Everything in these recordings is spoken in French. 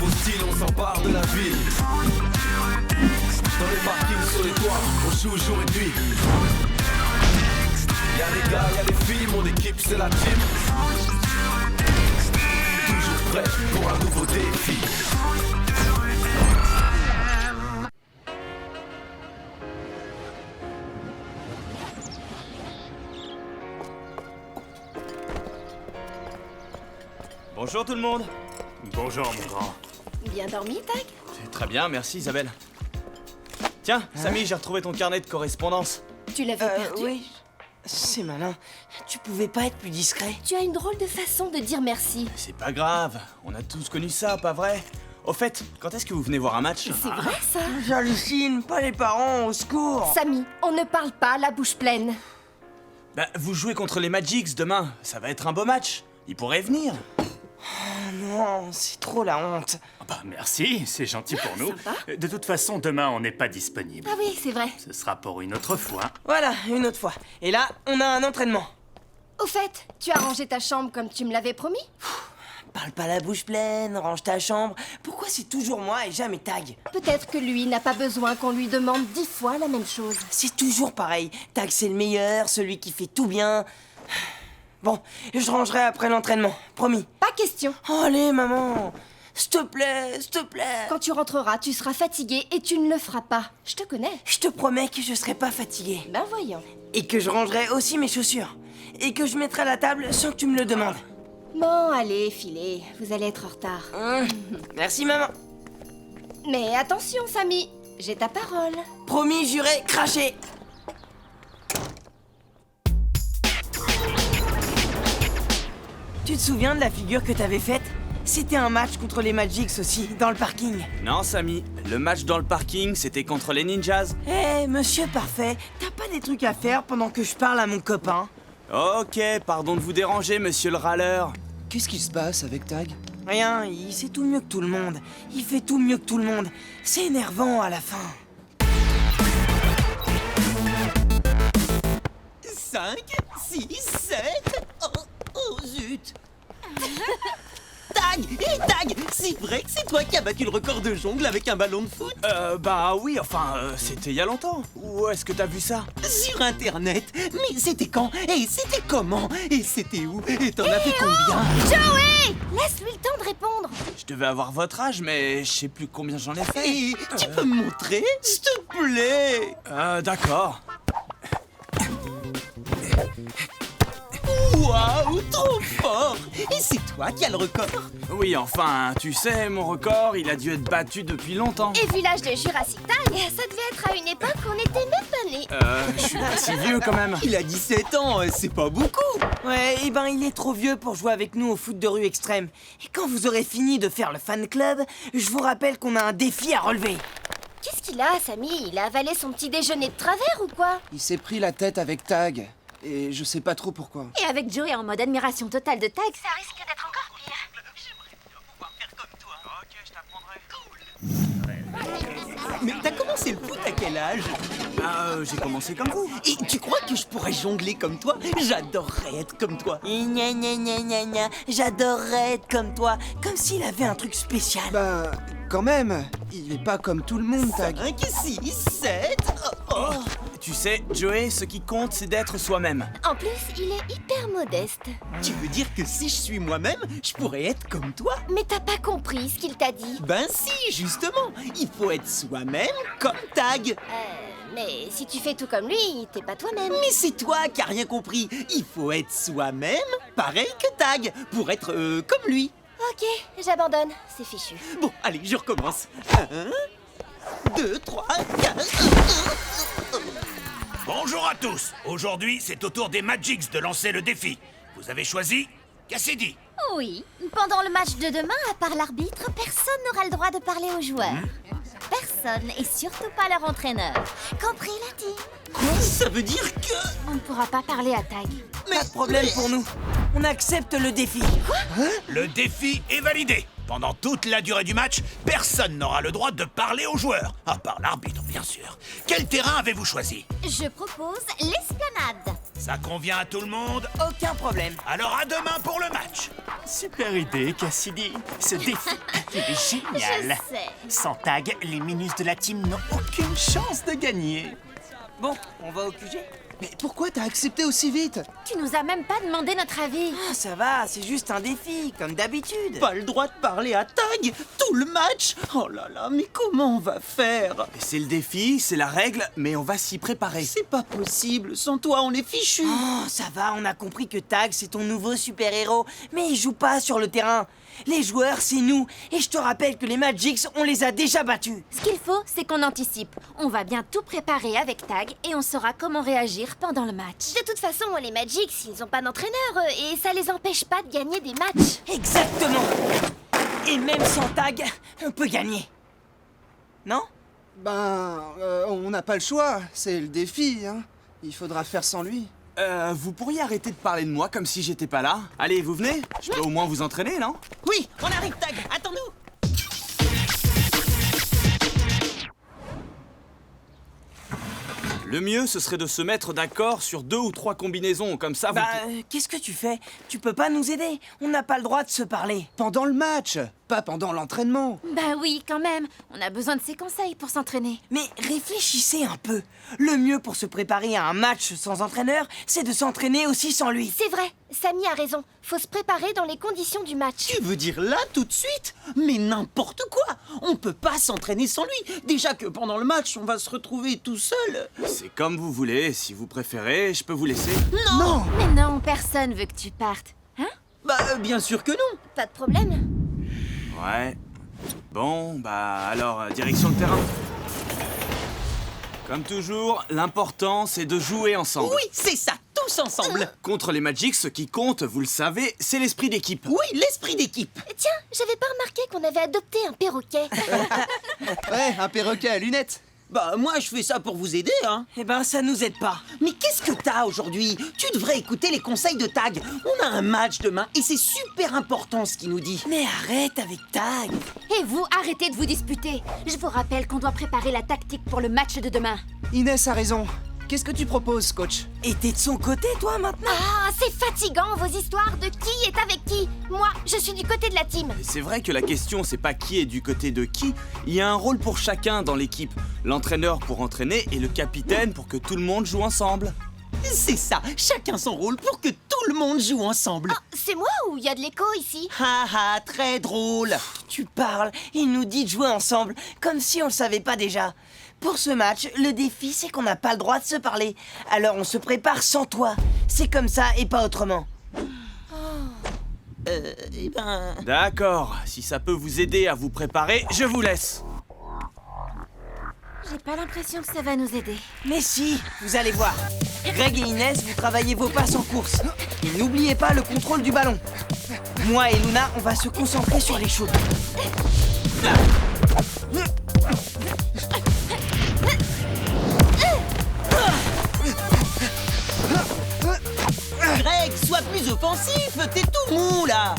nouveau style, on s'empare de la ville. Dans les parkings, sur les toits, on joue jour et nuit. Y'a les gars, y'a les filles, mon équipe c'est la team. Toujours prêt pour un nouveau défi. Bonjour tout le monde. Bonjour mon grand. Bien dormi, Tag? C'est très bien, merci Isabelle. Tiens, Samy, j'ai retrouvé ton carnet de correspondance. Tu l'avais perdu? Oui. C'est malin. Tu pouvais pas être plus discret. Tu as une drôle de façon de dire merci. C'est pas grave, on a tous connu ça, pas vrai? Au fait, quand est-ce que vous venez voir un match? C'est vrai, ça? J'hallucine, pas les parents, au secours. Samy, on ne parle pas la bouche pleine. Bah, vous jouez contre les Magics demain, ça va être un beau match. Ils pourraient venir. Oh non, c'est trop la honte. Ah bah merci, c'est gentil pour nous. Sympa. De toute façon, demain, on n'est pas disponible. Ah oui, c'est vrai. Ce sera pour une autre fois. Voilà, une autre fois. Et là, on a un entraînement. Au fait, tu as rangé ta chambre comme tu me l'avais promis? Parle pas la bouche pleine, range ta chambre. Pourquoi c'est toujours moi et jamais Tag? Peut-être que lui n'a pas besoin qu'on lui demande 10 fois la même chose. C'est toujours pareil. Tag, c'est le meilleur, celui qui fait tout bien. Bon, je rangerai après l'entraînement, promis. Pas question. Oh, allez, maman. S'il te plaît, s'il te plaît. Quand tu rentreras, tu seras fatigué et tu ne le feras pas. Je te connais. Je te promets que je serai pas fatigué. Ben voyons. Et que je rangerai aussi mes chaussures. Et que je mettrai la table sans que tu me le demandes. Bon, allez, filez. Vous allez être en retard. Merci, maman. Mais attention, Samy. J'ai ta parole. Promis, juré, craché. Tu te souviens de la figure que t'avais faite? C'était un match contre les Magics aussi, dans le parking. Non, Samy, le match dans le parking, c'était contre les Ninjas. Eh, monsieur parfait, t'as pas des trucs à faire pendant que je parle à mon copain? Ok, pardon de vous déranger, monsieur le râleur. Qu'est-ce qui se passe avec Tag? Rien, il sait tout mieux que tout le monde. Il fait tout mieux que tout le monde. C'est énervant à la fin. 5, 6, 7... Oh zut. Tag! Hé Tag! C'est vrai que c'est toi qui as battu le record de jongle avec un ballon de foot? Bah oui, enfin, c'était il y a longtemps. Où est-ce que t'as vu ça? Sur internet. Mais c'était quand? Et c'était comment? Et c'était où? Et t'en as fait combien? Joey! Laisse-lui le temps de répondre. Je devais avoir votre âge, mais je sais plus combien j'en ai fait. Et tu peux me montrer? S'il te plaît! D'accord. Waouh, trop fort! Et c'est toi qui as le record? Oui, enfin, tu sais, mon record, il a dû être battu depuis longtemps. Et vu l'âge de Jurassic Tag, ça devait être à une époque où on n'était même pas nés. Je suis pas si vieux quand même. Il a 17 ans, c'est pas beaucoup! Ouais, et ben il est trop vieux pour jouer avec nous au foot de rue extrême. Et quand vous aurez fini de faire le fan club, je vous rappelle qu'on a un défi à relever. Qu'est-ce qu'il a, Samy? Il a avalé son petit déjeuner de travers ou quoi? Il s'est pris la tête avec Tag. Et je sais pas trop pourquoi. Et avec Joey en mode admiration totale de Tag, ça risque d'être encore pire. Mais t'as commencé le foot à quel âge? J'ai commencé comme vous. Et tu crois que je pourrais jongler comme toi? J'adorerais être comme toi. Et gna gna gna gna gna, j'adorerais être comme toi, comme s'il avait un truc spécial. Bah, quand même, il est pas comme tout le monde, Tag. 5, 6, 7... Oh. Tu sais, Joey, ce qui compte, c'est d'être soi-même. En plus, il est hyper modeste. Tu veux dire que si je suis moi-même, je pourrais être comme toi? Mais t'as pas compris ce qu'il t'a dit. Ben si, justement. Il faut être soi-même comme Tag. Mais si tu fais tout comme lui, t'es pas toi-même. Mais c'est toi qui as rien compris. Il faut être soi-même, pareil que Tag, pour être comme lui. Ok, j'abandonne, c'est fichu. Bon, allez, je recommence. 1, 2, 3, 4... Bonjour à tous. Aujourd'hui, c'est au tour des Magics de lancer le défi. Vous avez choisi Cassidy. Oui, pendant le match de demain, à part l'arbitre, personne n'aura le droit de parler aux joueurs. Personne, et surtout pas leur entraîneur. Compris la team? Ça veut dire que... On ne pourra pas parler à Tag. Pas de problème pour nous. On accepte le défi. Le défi est validé. Pendant toute la durée du match, personne n'aura le droit de parler aux joueurs, à part l'arbitre, bien sûr. Quel terrain avez-vous choisi? Je propose l'esplanade. Ça convient à tout le monde? Aucun problème. Alors à demain pour le match. Super idée, Cassidy. Ce défi, il est génial. Je sais. Sans tag, les minus de la team n'ont aucune chance de gagner. Bon, on va au QG? Mais pourquoi t'as accepté aussi vite? Tu nous as même pas demandé notre avis. Ah, ça va, c'est juste un défi, comme d'habitude. Pas le droit de parler à Tag tout le match. Oh là là, mais comment on va faire? C'est le défi, c'est la règle, mais on va s'y préparer. C'est pas possible, sans toi on est fichu. Oh, ça va, on a compris que Tag, c'est ton nouveau super-héros. Mais il joue pas sur le terrain. Les joueurs, c'est nous. Et je te rappelle que les Magics, on les a déjà battus. Ce qu'il faut, c'est qu'on anticipe. On va bien tout préparer avec Tag et on saura comment réagir pendant le match. De toute façon, les Magics, ils ont pas d'entraîneur et ça les empêche pas de gagner des matchs. Exactement. Et même sans Tag, on peut gagner. Non? On n'a pas le choix, c'est le défi, hein. Il faudra faire sans lui. Vous pourriez arrêter de parler de moi comme si j'étais pas là? Allez, vous venez? Je peux au moins vous entraîner, non? Oui, on arrive Tag, attends-nous. Le mieux, ce serait de se mettre d'accord sur 2 ou 3 combinaisons, comme ça vous... Qu'est-ce que tu fais? Tu peux pas nous aider. On n'a pas le droit de se parler. Pendant le match, pas pendant l'entraînement. Bah oui, quand même. On a besoin de ses conseils pour s'entraîner. Mais réfléchissez un peu. Le mieux pour se préparer à un match sans entraîneur, c'est de s'entraîner aussi sans lui. C'est vrai, Samy a raison. Faut se préparer dans les conditions du match. Tu veux dire là, tout de suite? Mais n'importe quoi. On peut pas s'entraîner sans lui. Déjà que pendant le match, on va se retrouver tout seul. C'est comme vous voulez, si vous préférez, je peux vous laisser. Non. Mais non, personne veut que tu partes. Hein? Bah, bien sûr que non. Pas de problème. Ouais. Bon, alors, direction le terrain. Comme toujours, l'important, c'est de jouer ensemble. Oui, c'est ça, tous ensemble. Contre les Magics, ce qui compte, vous le savez, c'est l'esprit d'équipe. Oui, l'esprit d'équipe. Tiens, j'avais pas remarqué qu'on avait adopté un perroquet. Ouais, un perroquet à lunettes. Bah, moi, je fais ça pour vous aider, hein. Eh ben, ça nous aide pas. Mais qu'est-ce que t'as aujourd'hui? Tu devrais écouter les conseils de Tag. On a un match demain et c'est super important ce qu'il nous dit. Mais arrête avec Tag. Et vous, arrêtez de vous disputer. Je vous rappelle qu'on doit préparer la tactique pour le match de demain. Inès a raison. Qu'est-ce que tu proposes, coach? Et t'es de son côté, toi, maintenant? Ah, c'est fatigant vos histoires de qui est avec qui. Moi, je suis du côté de la team. C'est vrai que la question, c'est pas qui est du côté de qui. Il y a un rôle pour chacun dans l'équipe. L'entraîneur pour entraîner et le capitaine pour que tout le monde joue ensemble. C'est ça, chacun son rôle pour que tout le monde joue ensemble. Ah, c'est moi ou il y a de l'écho ici? Haha, très drôle. Tu parles, il nous dit de jouer ensemble, comme si on le savait pas déjà. Pour ce match, le défi, c'est qu'on n'a pas le droit de se parler. Alors on se prépare sans toi. C'est comme ça et pas autrement. Eh ben... D'accord, si ça peut vous aider à vous préparer, je vous laisse. J'ai pas l'impression que ça va nous aider. Mais si, vous allez voir. Greg et Inès, vous travaillez vos passes en course. Et n'oubliez pas le contrôle du ballon. Moi et Luna, on va se concentrer sur les shoots. Greg, sois plus offensif, t'es tout mou là.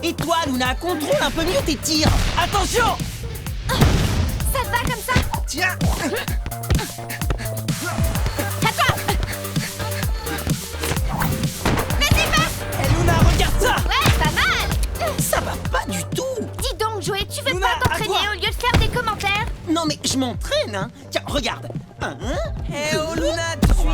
Et toi, Luna, contrôle un peu mieux tes tirs. Attention! Ça te va comme ça? Tiens. Eh, Luna, regarde ça! Ouais, pas mal. Ça va pas du tout. Dis donc, Joey, tu veux Luna, pas à t'entraîner toi. au lieu de faire des commentaires? Non mais je m'entraîne, hein. Tiens, regarde. 1, Eh oh, Luna, tu suis?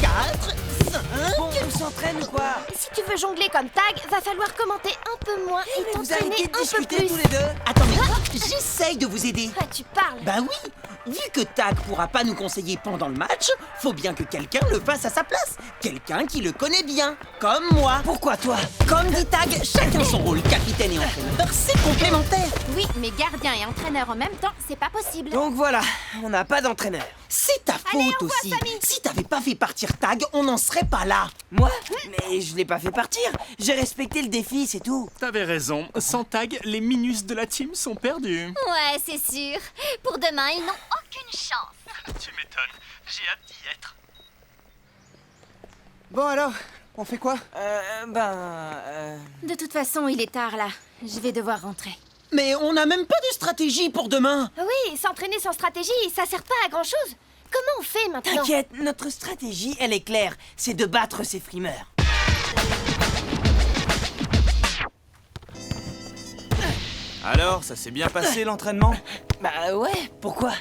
4, 5... Bon, on s'entraîne ou quoi? Si tu veux jongler comme Tag, va falloir commenter un peu moins et Vous t'entraîner arrêtez de un peu discuter plus. tous les deux? Attendez, j'essaye de vous aider. Ah, tu parles. Bah oui, vu que Tag pourra pas nous conseiller pendant le match, faut bien que quelqu'un le fasse à sa place. Quelqu'un qui le connaît bien, comme moi. Pourquoi toi? Comme dit Tag, chacun son rôle, capitaine et entraîneur, c'est complémentaire. Oui, mais gardien et entraîneur en même temps, c'est pas possible. Donc voilà, on n'a pas d'entraîneur. C'est ta faute aussi. Si t'avais pas fait partir Tag, on n'en serait pas là. Moi? Mais je l'ai pas fait partir. J'ai respecté le défi, c'est tout. T'avais raison, sans tag, les minus de la team sont perdus. Ouais, c'est sûr. Pour demain, ils n'ont aucune chance. Tu m'étonnes, j'ai hâte d'y être. Bon alors, on fait quoi? De toute façon, il est tard là. Je vais devoir rentrer. Mais on n'a même pas de stratégie pour demain. Oui, s'entraîner sans stratégie, ça sert pas à grand chose. Comment on fait maintenant? T'inquiète, notre stratégie, elle est claire. C'est de battre ces frimeurs. Alors, ça s'est bien passé l'entraînement? Bah ouais, pourquoi?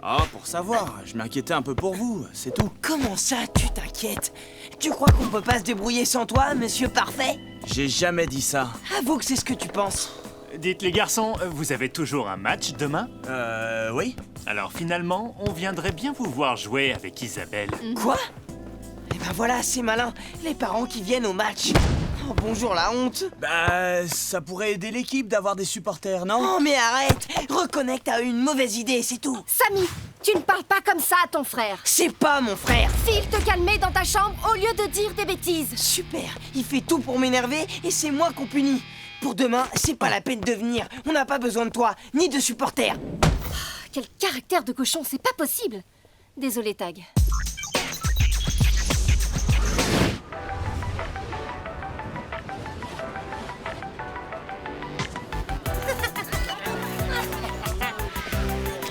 Ah, pour savoir, je m'inquiétais un peu pour vous, c'est tout. Comment ça, tu t'inquiètes? Tu crois qu'on peut pas se débrouiller sans toi, monsieur parfait? J'ai jamais dit ça. Avoue que c'est ce que tu penses. Dites les garçons, vous avez toujours un match demain? Oui. Alors finalement, on viendrait bien vous voir jouer avec Isabelle. Quoi? Eh ben voilà, c'est malin. Les parents qui viennent au match. Oh, bonjour la honte. Bah, ça pourrait aider l'équipe d'avoir des supporters, non? Oh mais arrête. Reconnais que t'as eu une mauvaise idée, c'est tout. Samy, tu ne parles pas comme ça à ton frère. C'est pas mon frère. File te calmer dans ta chambre au lieu de dire des bêtises. Super, il fait tout pour m'énerver et c'est moi qu'on punit. Pour demain, c'est pas la peine de venir. On n'a pas besoin de toi, ni de supporters. Quel caractère de cochon, c'est pas possible. Désolé, Tag.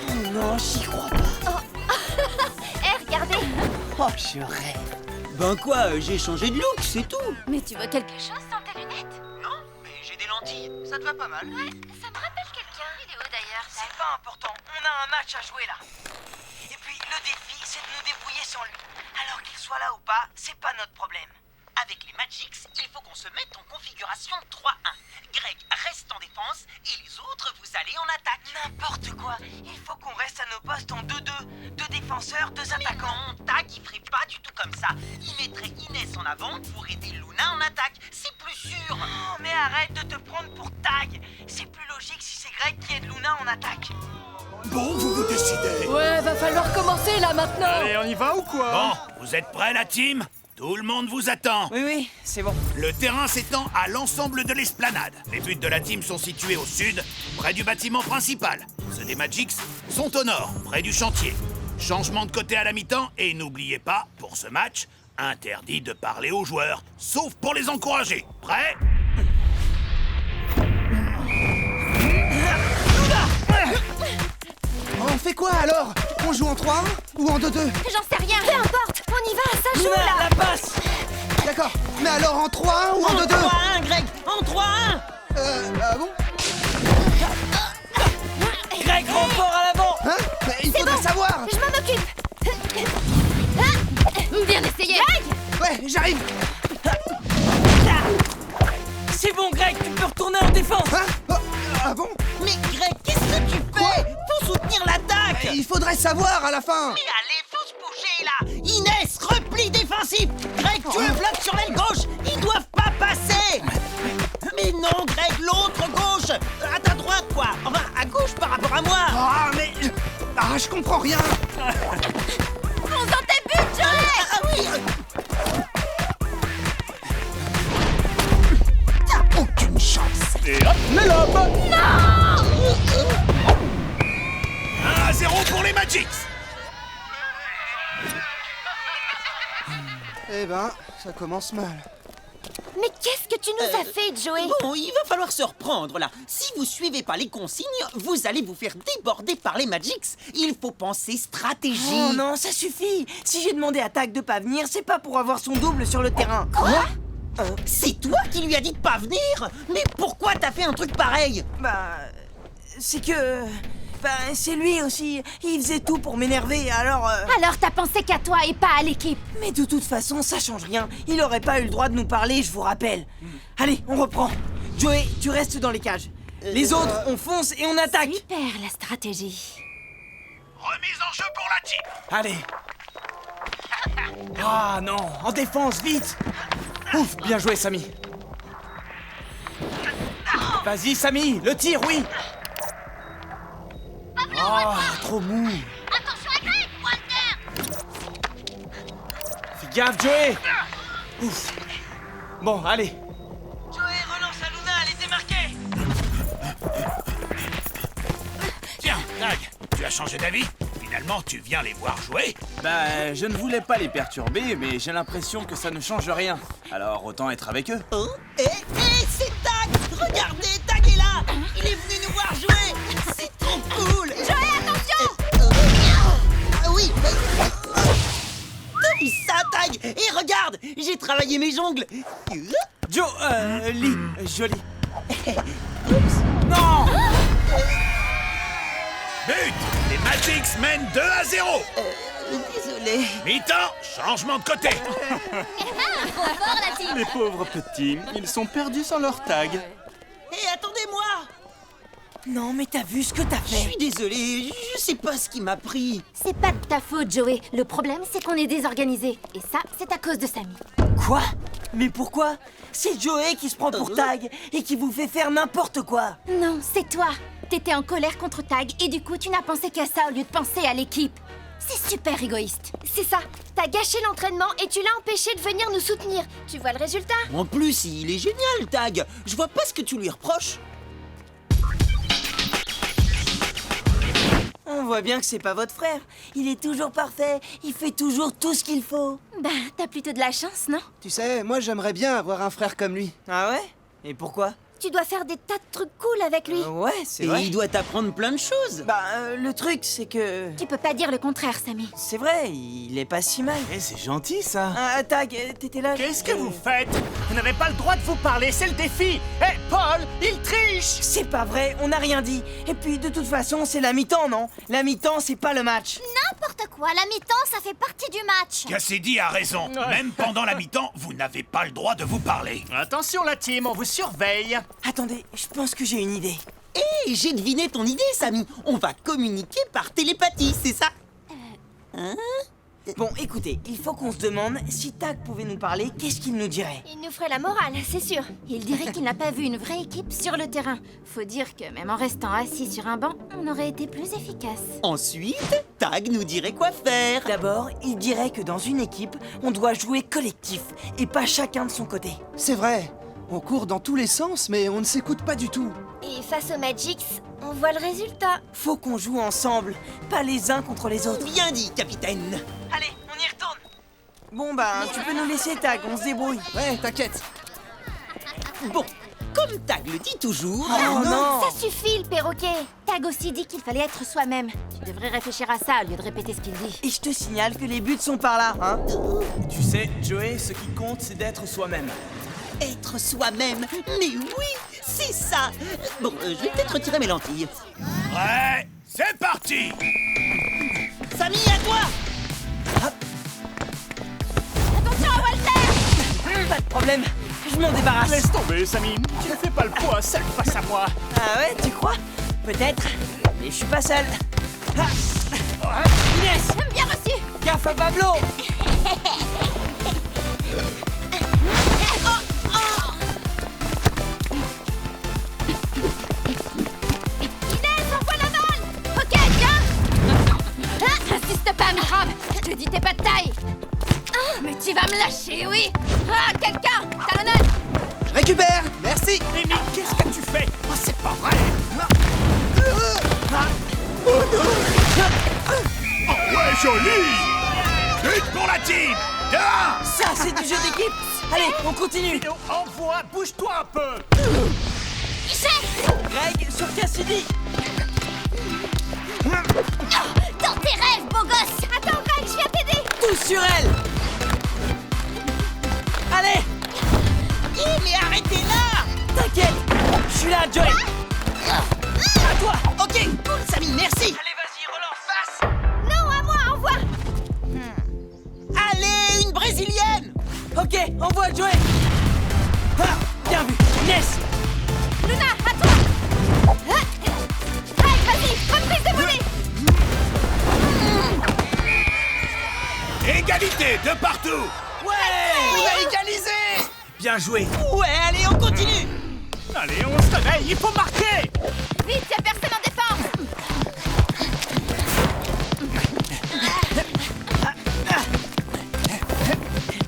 Oh non, j'y crois pas. Hé, regardez. Oh, je rêve. Ben quoi, j'ai changé de look, c'est tout. Mais tu veux quelque chose sans tes lunettes? Non, mais j'ai des lentilles. Ça te va pas mal. Ouais, ça me rappelle quelqu'un. Il est où d'ailleurs, Tag? C'est pas important, on a un match à jouer là. Et puis le défi, c'est de nous débrouiller sans lui. Alors qu'il soit là ou pas, c'est pas notre problème. Avec les Magix, il faut qu'on se mette en configuration 3-1. Greg reste en défense et les autres, vous allez en attaque. N'importe quoi, il faut qu'on reste à nos postes en 2-2. Deux défenseurs, deux Mais attaquants. non, Tag, il ferait pas du tout comme ça. Il mettrait Inès en avant pour aider Luna en attaque. C'est plus sûr. Oh, mais arrête de te prendre pour Tag. C'est plus logique si c'est Greg qui aide Luna en attaque. Bon, vous vous décidez. Ouais, va falloir commencer là maintenant. Allez, on y va ou quoi? Bon, vous êtes prêts, la team? Tout le monde vous attend. Oui, c'est bon. Le terrain s'étend à l'ensemble de l'esplanade. Les buts de la team sont situés au sud, près du bâtiment principal. Ceux des Magix sont au nord, près du chantier. Changement de côté à la mi-temps et n'oubliez pas, pour ce match, interdit de parler aux joueurs, sauf pour les encourager. Prêts? On fait quoi alors? On joue en 3-1 ou en 2-2? J'en sais rien. Peu importe, on y va, ça joue Luna, là. la passe. D'accord, mais alors en 3-1 ou en 2-2? 3-1, Greg, en 3-1. Ah bon? Greg, renfort à l'avant. Hein? Mais il faudrait savoir! Je m'en occupe. Bien essayé. Greg! Ouais, j'arrive! C'est bon, Greg, tu peux retourner en défense. Hein? Oh, ah bon? Mais Greg, qu'est-ce que tu fais? Faut soutenir l'attaque. Il faudrait savoir à la fin! Mais allez, faut se bouger là. Inès, repli défensif. Greg, tu le bloques sur l'aile gauche. Ils doivent pas passer. Mais non, Greg, l'autre gauche. À ta droite, quoi. Enfin, à gauche par rapport à moi. Ah, mais... Ah, je comprends rien! Fonce dans tes buts, Joey. Ah oui. T'as aucune chance! Et hop, mais là, 1-0 pour les Magix. Eh ben, ça commence mal. Mais qu'est-ce que tu nous as fait, Joey? Bon, il va falloir se reprendre là. Si vous suivez pas les consignes, vous allez vous faire déborder par les Magix. Il faut penser stratégie. Oh non, ça suffit. Si j'ai demandé à Tag de pas venir, c'est pas pour avoir son double sur le terrain. Quoi? C'est toi qui lui as dit de pas venir? Mais pourquoi t'as fait un truc pareil? Bah, c'est que... Bah, c'est lui aussi. Il faisait tout pour m'énerver, alors... Alors t'as pensé qu'à toi et pas à l'équipe. Mais de toute façon, ça change rien. Il aurait pas eu le droit de nous parler, je vous rappelle. Allez, on reprend. Joey, tu restes dans les cages. Les autres, on fonce et on attaque. Super la stratégie. Remise en jeu pour la team. Allez. Ah non, en défense, vite. Ouf, bien joué, Samy. Vas-y, Samy, le tir, oui. Oh, trop mou. Attention à Greg, Walter. Fais gaffe, Joey. Ouf. Bon, allez. Joey, relance à Luna, elle était marquée. Tiens, Tag, tu as changé d'avis? Finalement, tu viens les voir jouer? Bah, je ne voulais pas les perturber, mais j'ai l'impression que ça ne change rien. Alors, autant être avec eux. Oh, c'est Tag. Regardez, Tag est là. Il est venu nous voir jouer. C'est trop cool. Joey, attention. Oui, oui. T'as vu ça, Tag? Et regarde, j'ai travaillé mes jongles. Joe, Lee, joli. Non! But! Les Magics mènent 2-0. Désolé. Mi-temps, changement de côté. Trop fort, la team. Les pauvres petits, ils sont perdus sans leur tag. Hé, attendez-moi. Non, mais t'as vu ce que t'as Je fait? suis désolé, je sais pas ce qui m'a pris. C'est pas de ta faute, Joey. Le problème, c'est qu'on est désorganisé. Et ça, c'est à cause de Samy. Quoi? Mais pourquoi? C'est Joey qui se prend pour Tag et qui vous fait faire n'importe quoi. Non, c'est toi. T'étais en colère contre Tag et du coup, tu n'as pensé qu'à ça au lieu de penser à l'équipe. C'est super égoïste. C'est ça. T'as gâché l'entraînement et tu l'as empêché de venir nous soutenir. Tu vois le résultat? En plus, il est génial, Tag. Je vois pas ce que tu lui reproches. On voit bien que c'est pas votre frère. Il est toujours parfait. Il fait toujours tout ce qu'il faut. Bah, t'as plutôt de la chance, non? Tu sais, moi j'aimerais bien avoir un frère comme lui. Ah ouais? Et pourquoi? Tu dois faire des tas de trucs cool avec lui. Ouais, c'est Et vrai. il doit t'apprendre plein de choses. Bah, le truc, c'est que... Tu peux pas dire le contraire, Samy. C'est vrai, il est pas si mal. Eh, c'est gentil, ça. Ah, Tag, t'étais là? Qu'est-ce que vous faites? Vous n'avez pas le droit de vous parler, c'est le défi. Hé, Paul, il triche. C'est pas vrai, on n'a rien dit. Et puis, de toute façon, c'est la mi-temps, non? La mi-temps, c'est pas le match. N'importe quoi, la mi-temps, ça fait partie du match. Cassidy a raison. Même pendant la mi-temps, vous n'avez pas le droit de vous parler. Attention la team, on vous surveille. Attendez, je pense que j'ai une idée. Hé, j'ai deviné ton idée, Samy. On va communiquer par télépathie, c'est ça? Bon, écoutez, il faut qu'on se demande si Tag pouvait nous parler, qu'est-ce qu'il nous dirait? Il nous ferait la morale, c'est sûr. Il dirait qu'il n'a pas vu une vraie équipe sur le terrain. Faut dire que même en restant assis sur un banc, on aurait été plus efficace. Ensuite, Tag nous dirait quoi faire. D'abord, il dirait que dans une équipe, on doit jouer collectif et pas chacun de son côté. C'est vrai, on court dans tous les sens, mais on ne s'écoute pas du tout. Et face aux Magics, on voit le résultat. Faut qu'on joue ensemble, pas les uns contre les autres. Bien dit, capitaine. Allez, on y retourne. Bon bah, tu peux nous laisser Tag, on se débrouille. Ouais, t'inquiète. Bon, comme Tag le dit toujours... Oh non! Ça suffit, le perroquet. Tag aussi dit qu'il fallait être soi-même. Tu devrais réfléchir à ça au lieu de répéter ce qu'il dit. Et je te signale que les buts sont par là, hein? Tu sais, Joey, ce qui compte, c'est d'être soi-même. Être soi-même. Mais oui, c'est ça. Bon, je vais peut-être retirer mes lentilles. Prêt? C'est parti. Samy, à toi. Attention à Walter! Pas de problème, je m'en débarrasse. Laisse tomber, Samy. Tu ne fais pas le poids seul face à moi. Ah ouais, tu crois? Peut-être, mais je suis pas seul. Ah. Inès, Bien reçu! gaffe à Pablo! Inès, envoie la balle! Ok, viens! Insiste pas, microbe! Je te dis t'es pas de taille! Mais tu vas me lâcher, oui! Ah, quelqu'un! Talonnade! Récupère, merci. Amy, qu'est-ce que tu fais? Oh, c'est pas vrai. Oh ouais, joli. But pour la team. 2-1. Ça, c'est du jeu d'équipe! Allez, on continue! Envoie, bouge-toi un peu. Greg, sur Cassidy! Dans tes rêves, beau gosse. Attends, Greg, je viens t'aider! Tous sur elle! Allez! Mais arrêtez là. T'inquiète! Je suis là, Joey! À toi! Ok, cool, Samy, merci. Allez, vas-y, relance, face! Non, à moi, envoie! Allez, une brésilienne. Ok, envoie, Joey! Ah, bien vu! Inès! Luna, à toi! Greg, vas-y, reprise de volée! Égalité de partout. Ouais! On a égalisé! Bien joué. Ouais, allez, on continue. Allez, on se réveille, il faut marquer. Vite, y'a personne en défense!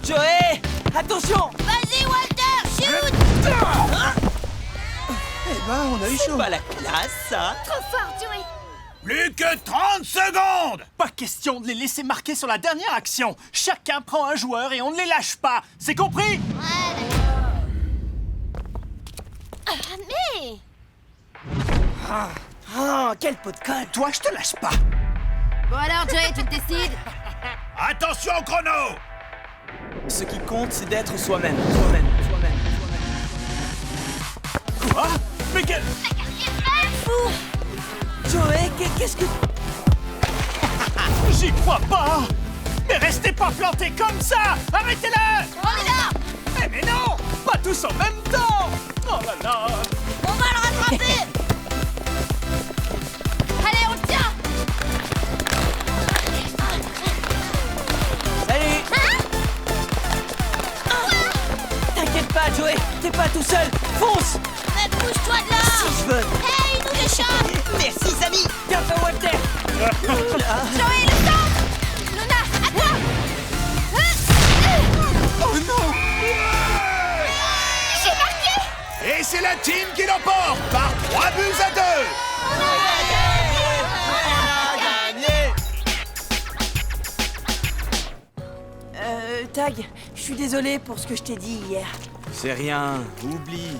Joey! Attention! Vas-y, Walter, shoot. Eh ben, on a eu chaud. Pas la classe, ça. Trop fort, Joey! Plus que 30 secondes. Pas question de les laisser marquer sur la dernière action. Chacun prend un joueur et on ne les lâche pas. C'est compris? Ah, mais... Oh, quel pot de colle! Toi, je te lâche pas. Bon alors, Joey, tu te décides? Attention au chrono! Ce qui compte, c'est d'être soi-même. Quoi? Mais quel... Joey, qu'est-ce que... J'y crois pas! Mais restez pas plantés comme ça! Arrêtez-le! On y va! Mais non! Pas tous en même temps! Oh là là! On va le rattraper! Allez, on le tient! Salut! T'inquiète pas, Joey, t'es pas tout seul. Fonce! Mais bouge-toi de là! Si je veux. Hey, il nous échappe! Merci, Samy. Tiens-toi, Walter. Joey, le centre! Luna, à toi! Oh non! J'ai marqué! Et c'est la team qui l'emporte par 3 buts à 2! Tag, je suis désolé pour ce que je t'ai dit hier. C'est rien, oublie.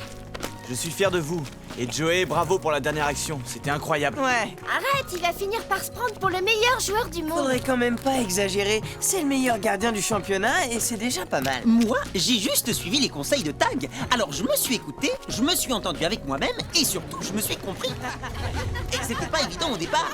Je suis fier de vous. Et Joey, bravo pour la dernière action. C'était incroyable. Ouais, Arrête, il va finir par se prendre pour le meilleur joueur du monde. faudrait quand même pas exagérer. C'est le meilleur gardien du championnat et c'est déjà pas mal. Moi, j'ai juste suivi les conseils de Tag. Alors je me suis écouté, je me suis entendu avec moi-même et surtout je me suis compris. Et c'était pas évident au départ.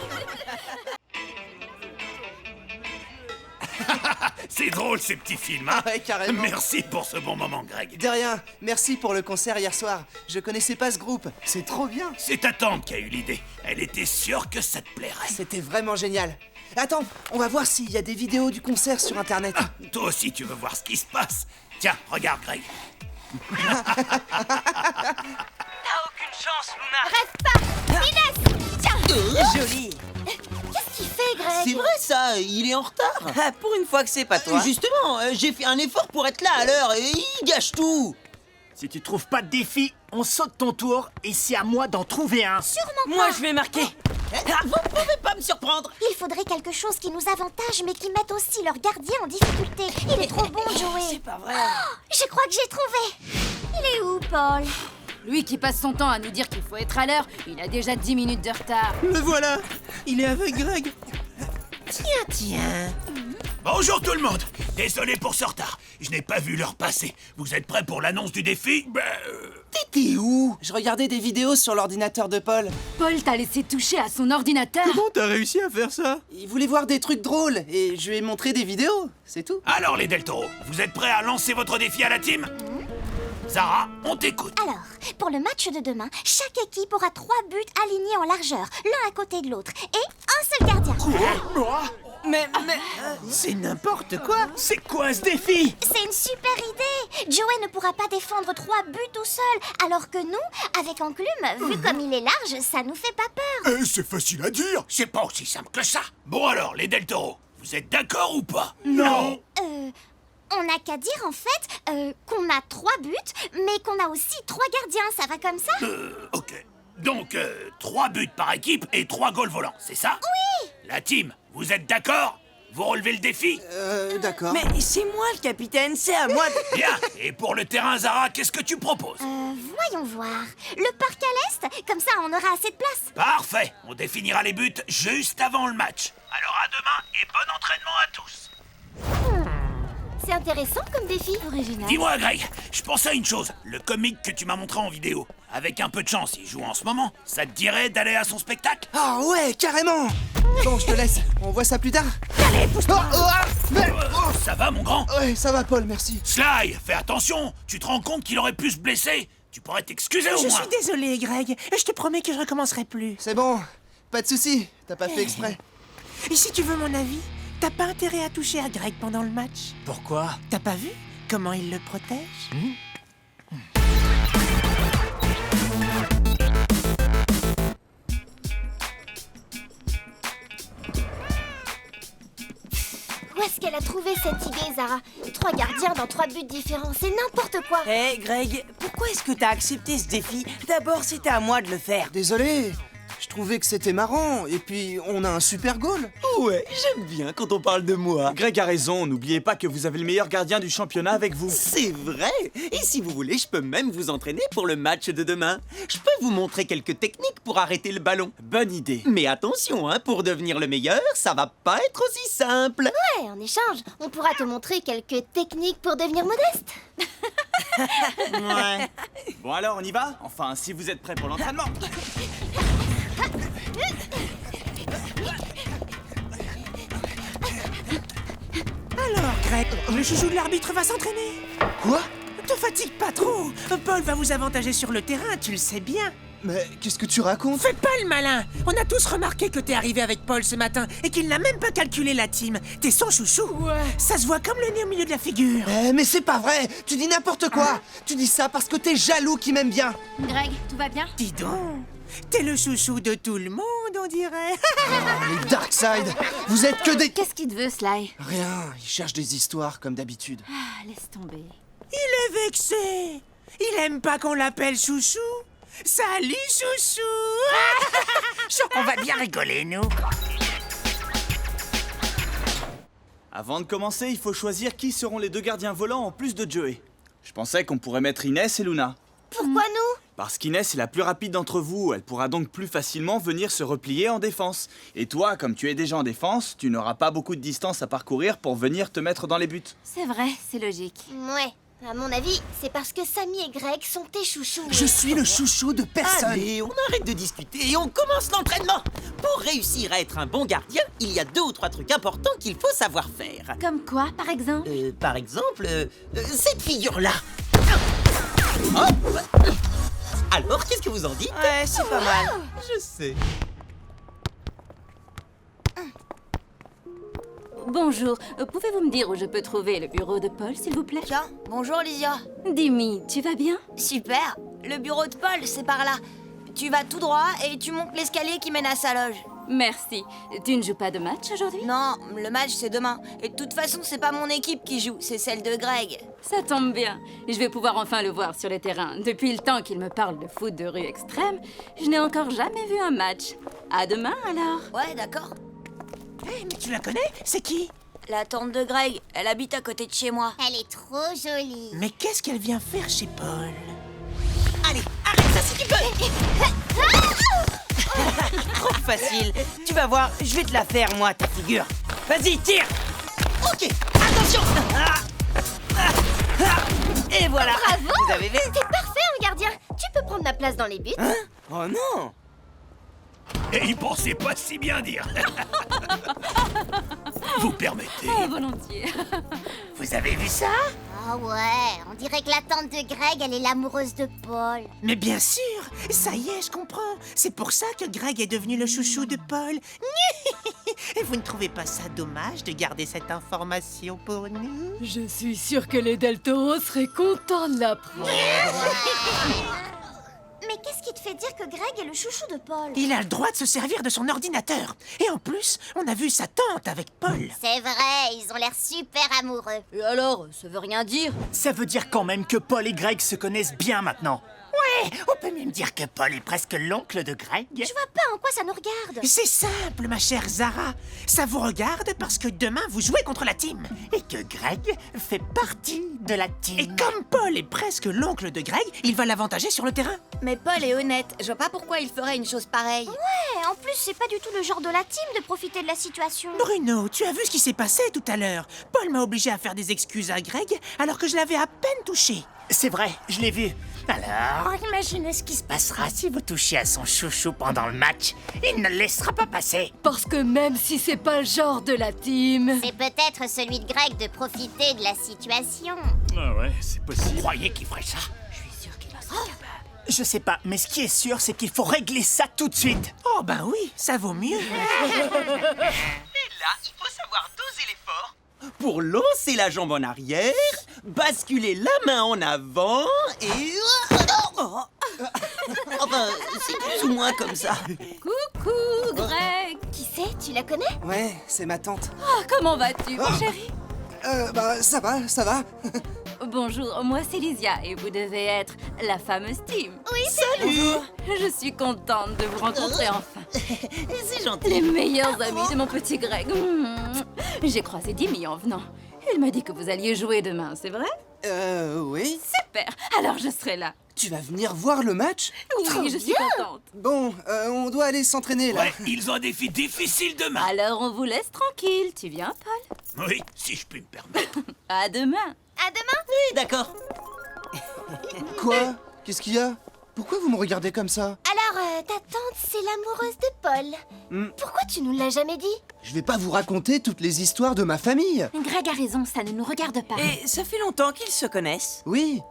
C'est drôle ces petits films, hein? Ouais, carrément. Merci pour ce bon moment, Greg. De rien, merci pour le concert hier soir. Je connaissais pas ce groupe, c'est trop bien. C'est ta tante qui a eu l'idée. Elle était sûre que ça te plairait. C'était vraiment génial. Attends, on va voir s'il y a des vidéos du concert sur internet. Toi aussi, tu veux voir ce qui se passe? Tiens, regarde, Greg. T'as aucune chance, Luna. Rêve pas! Inès! Tiens! Joli. Qu'est-ce qu'il fait, Greg? C'est vrai ça, il est en retard. Ah, pour une fois que c'est pas toi. Justement, j'ai fait un effort pour être là à l'heure et il gâche tout. Si tu trouves pas de défi, on saute ton tour et c'est à moi d'en trouver un. Sûrement Moi, pas. je vais marquer. Vous pouvez pas me surprendre. Il faudrait quelque chose qui nous avantage, mais qui mette aussi leur gardien en difficulté. Il est trop bon, Joey. C'est pas vrai. Je crois que j'ai trouvé. Il est où, Paul? Lui qui passe son temps à nous dire qu'il faut être à l'heure, il a déjà 10 minutes de retard. Le voilà, il est avec Greg. Tiens. Bonjour tout le monde. Désolé pour ce retard. Je n'ai pas vu l'heure passer. Vous êtes prêts pour l'annonce du défi? T'étais où? Je regardais des vidéos sur l'ordinateur de Paul. Paul t'a laissé toucher à son ordinateur. T'as réussi à faire ça? Il voulait voir des trucs drôles et je lui ai montré des vidéos, c'est tout. Alors les Del Toro, vous êtes prêts à lancer votre défi à la team? Zara, on t'écoute. Alors, pour le match de demain, chaque équipe aura 3 buts alignés en largeur, l'un à côté de l'autre, et un seul gardien. Mais... C'est n'importe quoi. C'est quoi ce défi? C'est une super idée. Joey ne pourra pas défendre 3 buts tout seul, alors que nous, avec Enclume, vu comme il est large, ça nous fait pas peur. C'est facile à dire. C'est pas aussi simple que ça. Bon alors, les Del Toro, vous êtes d'accord ou pas? Non. On n'a qu'à dire en fait qu'on a 3 buts, mais qu'on a aussi 3 gardiens, ça va comme ça? Ok. Donc, 3 buts par équipe et 3 goals volants, c'est ça? Oui. La team, vous êtes d'accord? Vous relevez le défi? D'accord. Mais c'est moi le capitaine, c'est à moi de... Bien. Et pour le terrain, Zara, qu'est-ce que tu proposes? Voyons voir. Le parc à l'est, comme ça on aura assez de place. Parfait. On définira les buts juste avant le match. Alors à demain et bon entraînement à tous. C'est intéressant comme défi. Original. Dis-moi, Greg, je pense à une chose. Le comique que tu m'as montré en vidéo, avec un peu de chance, il joue en ce moment. Ça te dirait d'aller à son spectacle? Ah ouais, carrément. Bon, je te laisse. On voit ça plus tard. Allez, pousse-toi. Ça va, mon grand? Ouais, ça va, Paul, merci. Sly, fais attention. Tu te rends compte qu'il aurait pu se blesser? Tu pourrais t'excuser au Je moins. suis désolé, Greg. Je te promets que je recommencerai plus. C'est bon, pas de soucis. T'as pas fait exprès. Et si tu veux mon avis, t'as pas intérêt à toucher à Greg pendant le match. Pourquoi? T'as pas vu comment il le protège? Où est-ce qu'elle a trouvé cette idée, Zara? 3 gardiens dans 3 buts différents, c'est n'importe quoi. Hé, Greg, pourquoi est-ce que t'as accepté ce défi? D'abord, c'était à moi de le faire. Désolé. Je trouvais que c'était marrant, et puis on a un super goal. Ouais, j'aime bien quand on parle de moi. Greg a raison, n'oubliez pas que vous avez le meilleur gardien du championnat avec vous. C'est vrai. Et si vous voulez, je peux même vous entraîner pour le match de demain. Je peux vous montrer quelques techniques pour arrêter le ballon. Bonne idée. Mais attention, hein, pour devenir le meilleur, ça va pas être aussi simple. Ouais, en échange, on pourra te montrer quelques techniques pour devenir modeste. Ouais. Bon alors, on y va? Enfin, si vous êtes prêts pour l'entraînement. Alors, Greg, le chouchou de l'arbitre va s'entraîner. Quoi? Te fatigue pas trop. Paul va vous avantager sur le terrain, tu le sais bien. Mais qu'est-ce que tu racontes? Fais pas le malin. On a tous remarqué que t'es arrivé avec Paul ce matin et qu'il n'a même pas calculé la team. T'es son chouchou. Ouais. Ça se voit comme le nez au milieu de la figure. Mais c'est pas vrai! Tu dis n'importe quoi! Tu dis ça parce que t'es jaloux qui m'aime bien! Greg, tout va bien? Dis donc, t'es le chouchou de tout le monde, on dirait. Les Darkside! Vous êtes que des... Qu'est-ce qu'il te veut, Sly? Rien, il cherche des histoires comme d'habitude. Ah, laisse tomber. Il est vexé. Il aime pas qu'on l'appelle chouchou. Salut, chouchou. Je sens qu'on va bien rigoler, nous. Avant de commencer, il faut choisir qui seront les deux gardiens volants en plus de Joey. Je pensais qu'on pourrait mettre Inès et Luna. Pourquoi nous? Parce qu'Inès est la plus rapide d'entre vous, elle pourra donc plus facilement venir se replier en défense. Et toi, comme tu es déjà en défense, tu n'auras pas beaucoup de distance à parcourir pour venir te mettre dans les buts. C'est vrai, c'est logique. Ouais, à mon avis, c'est parce que Samy et Greg sont tes chouchous. Je suis le chouchou de personne! Allez, on arrête de discuter et on commence l'entraînement. Pour réussir à être un bon gardien, il y a 2 ou 3 trucs importants qu'il faut savoir faire. Comme quoi, par exemple? Par exemple, cette figure-là. Hop. Alors, qu'est-ce que vous en dites? Ouais, c'est pas mal. Je sais. Bonjour, pouvez-vous me dire où je peux trouver le bureau de Paul, s'il vous plaît? Tiens, bonjour Lysia. Dimi, tu vas bien? Super, le bureau de Paul, c'est par là. Tu vas tout droit et tu montes l'escalier qui mène à sa loge. Merci. Tu ne joues pas de match aujourd'hui? Non, le match c'est demain. Et de toute façon, c'est pas mon équipe qui joue, c'est celle de Greg. Ça tombe bien. Je vais pouvoir enfin le voir sur le terrain. Depuis le temps qu'il me parle de foot de rue extrême, je n'ai encore jamais vu un match. À demain, alors. Ouais, d'accord. Hé, mais tu la connais? C'est qui? La tante de Greg, elle habite à côté de chez moi. Elle est trop jolie. Mais qu'est-ce qu'elle vient faire chez Paul? Allez, arrête ça si tu peux. Trop facile. Tu vas voir, je vais te la faire, moi, ta figure. Vas-y, tire. Ok, attention. Et voilà. Bravo! Vous avez vu? T'es parfait, un gardien. Tu peux prendre ma place dans les buts. Hein? Oh non. Et il pensait pas si bien dire. Vous permettez? Oh, volontiers. Vous avez vu ça? Ah ouais, on dirait que la tante de Greg, elle est l'amoureuse de Paul. Mais bien sûr. Ça y est, je comprends. C'est pour ça que Greg est devenu le chouchou de Paul. Et vous ne trouvez pas ça dommage de garder cette information pour nous? Je suis sûre que les Del Toro seraient contents de l'apprendre. Mais qu'est-ce qui te fait dire que Greg est le chouchou de Paul? Il a le droit de se servir de son ordinateur. Et en plus, on a vu sa tante avec Paul. C'est vrai, ils ont l'air super amoureux. Et alors, ça veut rien dire? Ça veut dire quand même que Paul et Greg se connaissent bien maintenant. Ouais, on peut même dire que Paul est presque l'oncle de Greg. Je vois pas en quoi ça nous regarde. C'est simple, ma chère Zara. Ça vous regarde parce que demain, vous jouez contre la team. Et que Greg fait partie de la team. Et comme Paul est presque l'oncle de Greg, il va l'avantager sur le terrain. Mais Paul est honnête, je vois pas pourquoi il ferait une chose pareille. Ouais, en plus, c'est pas du tout le genre de la team de profiter de la situation. Bruno, tu as vu ce qui s'est passé tout à l'heure. Paul m'a obligé à faire des excuses à Greg alors que je l'avais à peine touché. C'est vrai, je l'ai vu. Alors, imaginez ce qui se passera si vous touchez à son chouchou pendant le match. Il ne le laissera pas passer. Parce que même si c'est pas le genre de la team... C'est peut-être celui de Greg de profiter de la situation. Ah ouais, c'est possible. Vous croyez qu'il ferait ça? Je sais pas, mais ce qui est sûr, c'est qu'il faut régler ça tout de suite. Oh ben oui, ça vaut mieux. Et là, il faut savoir doser l'effort pour lancer la jambe en arrière, basculer la main en avant et... Enfin, c'est plus ou moins comme ça. Coucou, Greg. Qui c'est? Tu la connais? Ouais, c'est ma tante. Oh, comment vas-tu, mon chéri? Bah, ça va, ça va. Bonjour, moi c'est Lysia et vous devez être la fameuse Tim. Oui, Salut. Je suis contente de vous rencontrer enfin. C'est gentil. Les meilleurs amis de mon petit Greg. J'ai croisé Timmy en venant. Il m'a dit que vous alliez jouer demain, c'est vrai? Oui. Super, alors je serai là. Tu vas venir voir le match? Oui, je suis contente. Bon, on doit aller s'entraîner, là. Ouais, ils ont un défi difficile demain. Alors on vous laisse tranquille, tu viens Paul? Oui, si je puis me permettre. À demain. À demain. Oui, d'accord. Quoi? Qu'est-ce qu'il y a? Pourquoi vous me regardez comme ça? Alors, ta tante, c'est l'amoureuse de Paul. Pourquoi tu nous l'as jamais dit? Je vais pas vous raconter toutes les histoires de ma famille. Greg a raison, ça ne nous regarde pas. Et ça fait longtemps qu'ils se connaissent. Oui.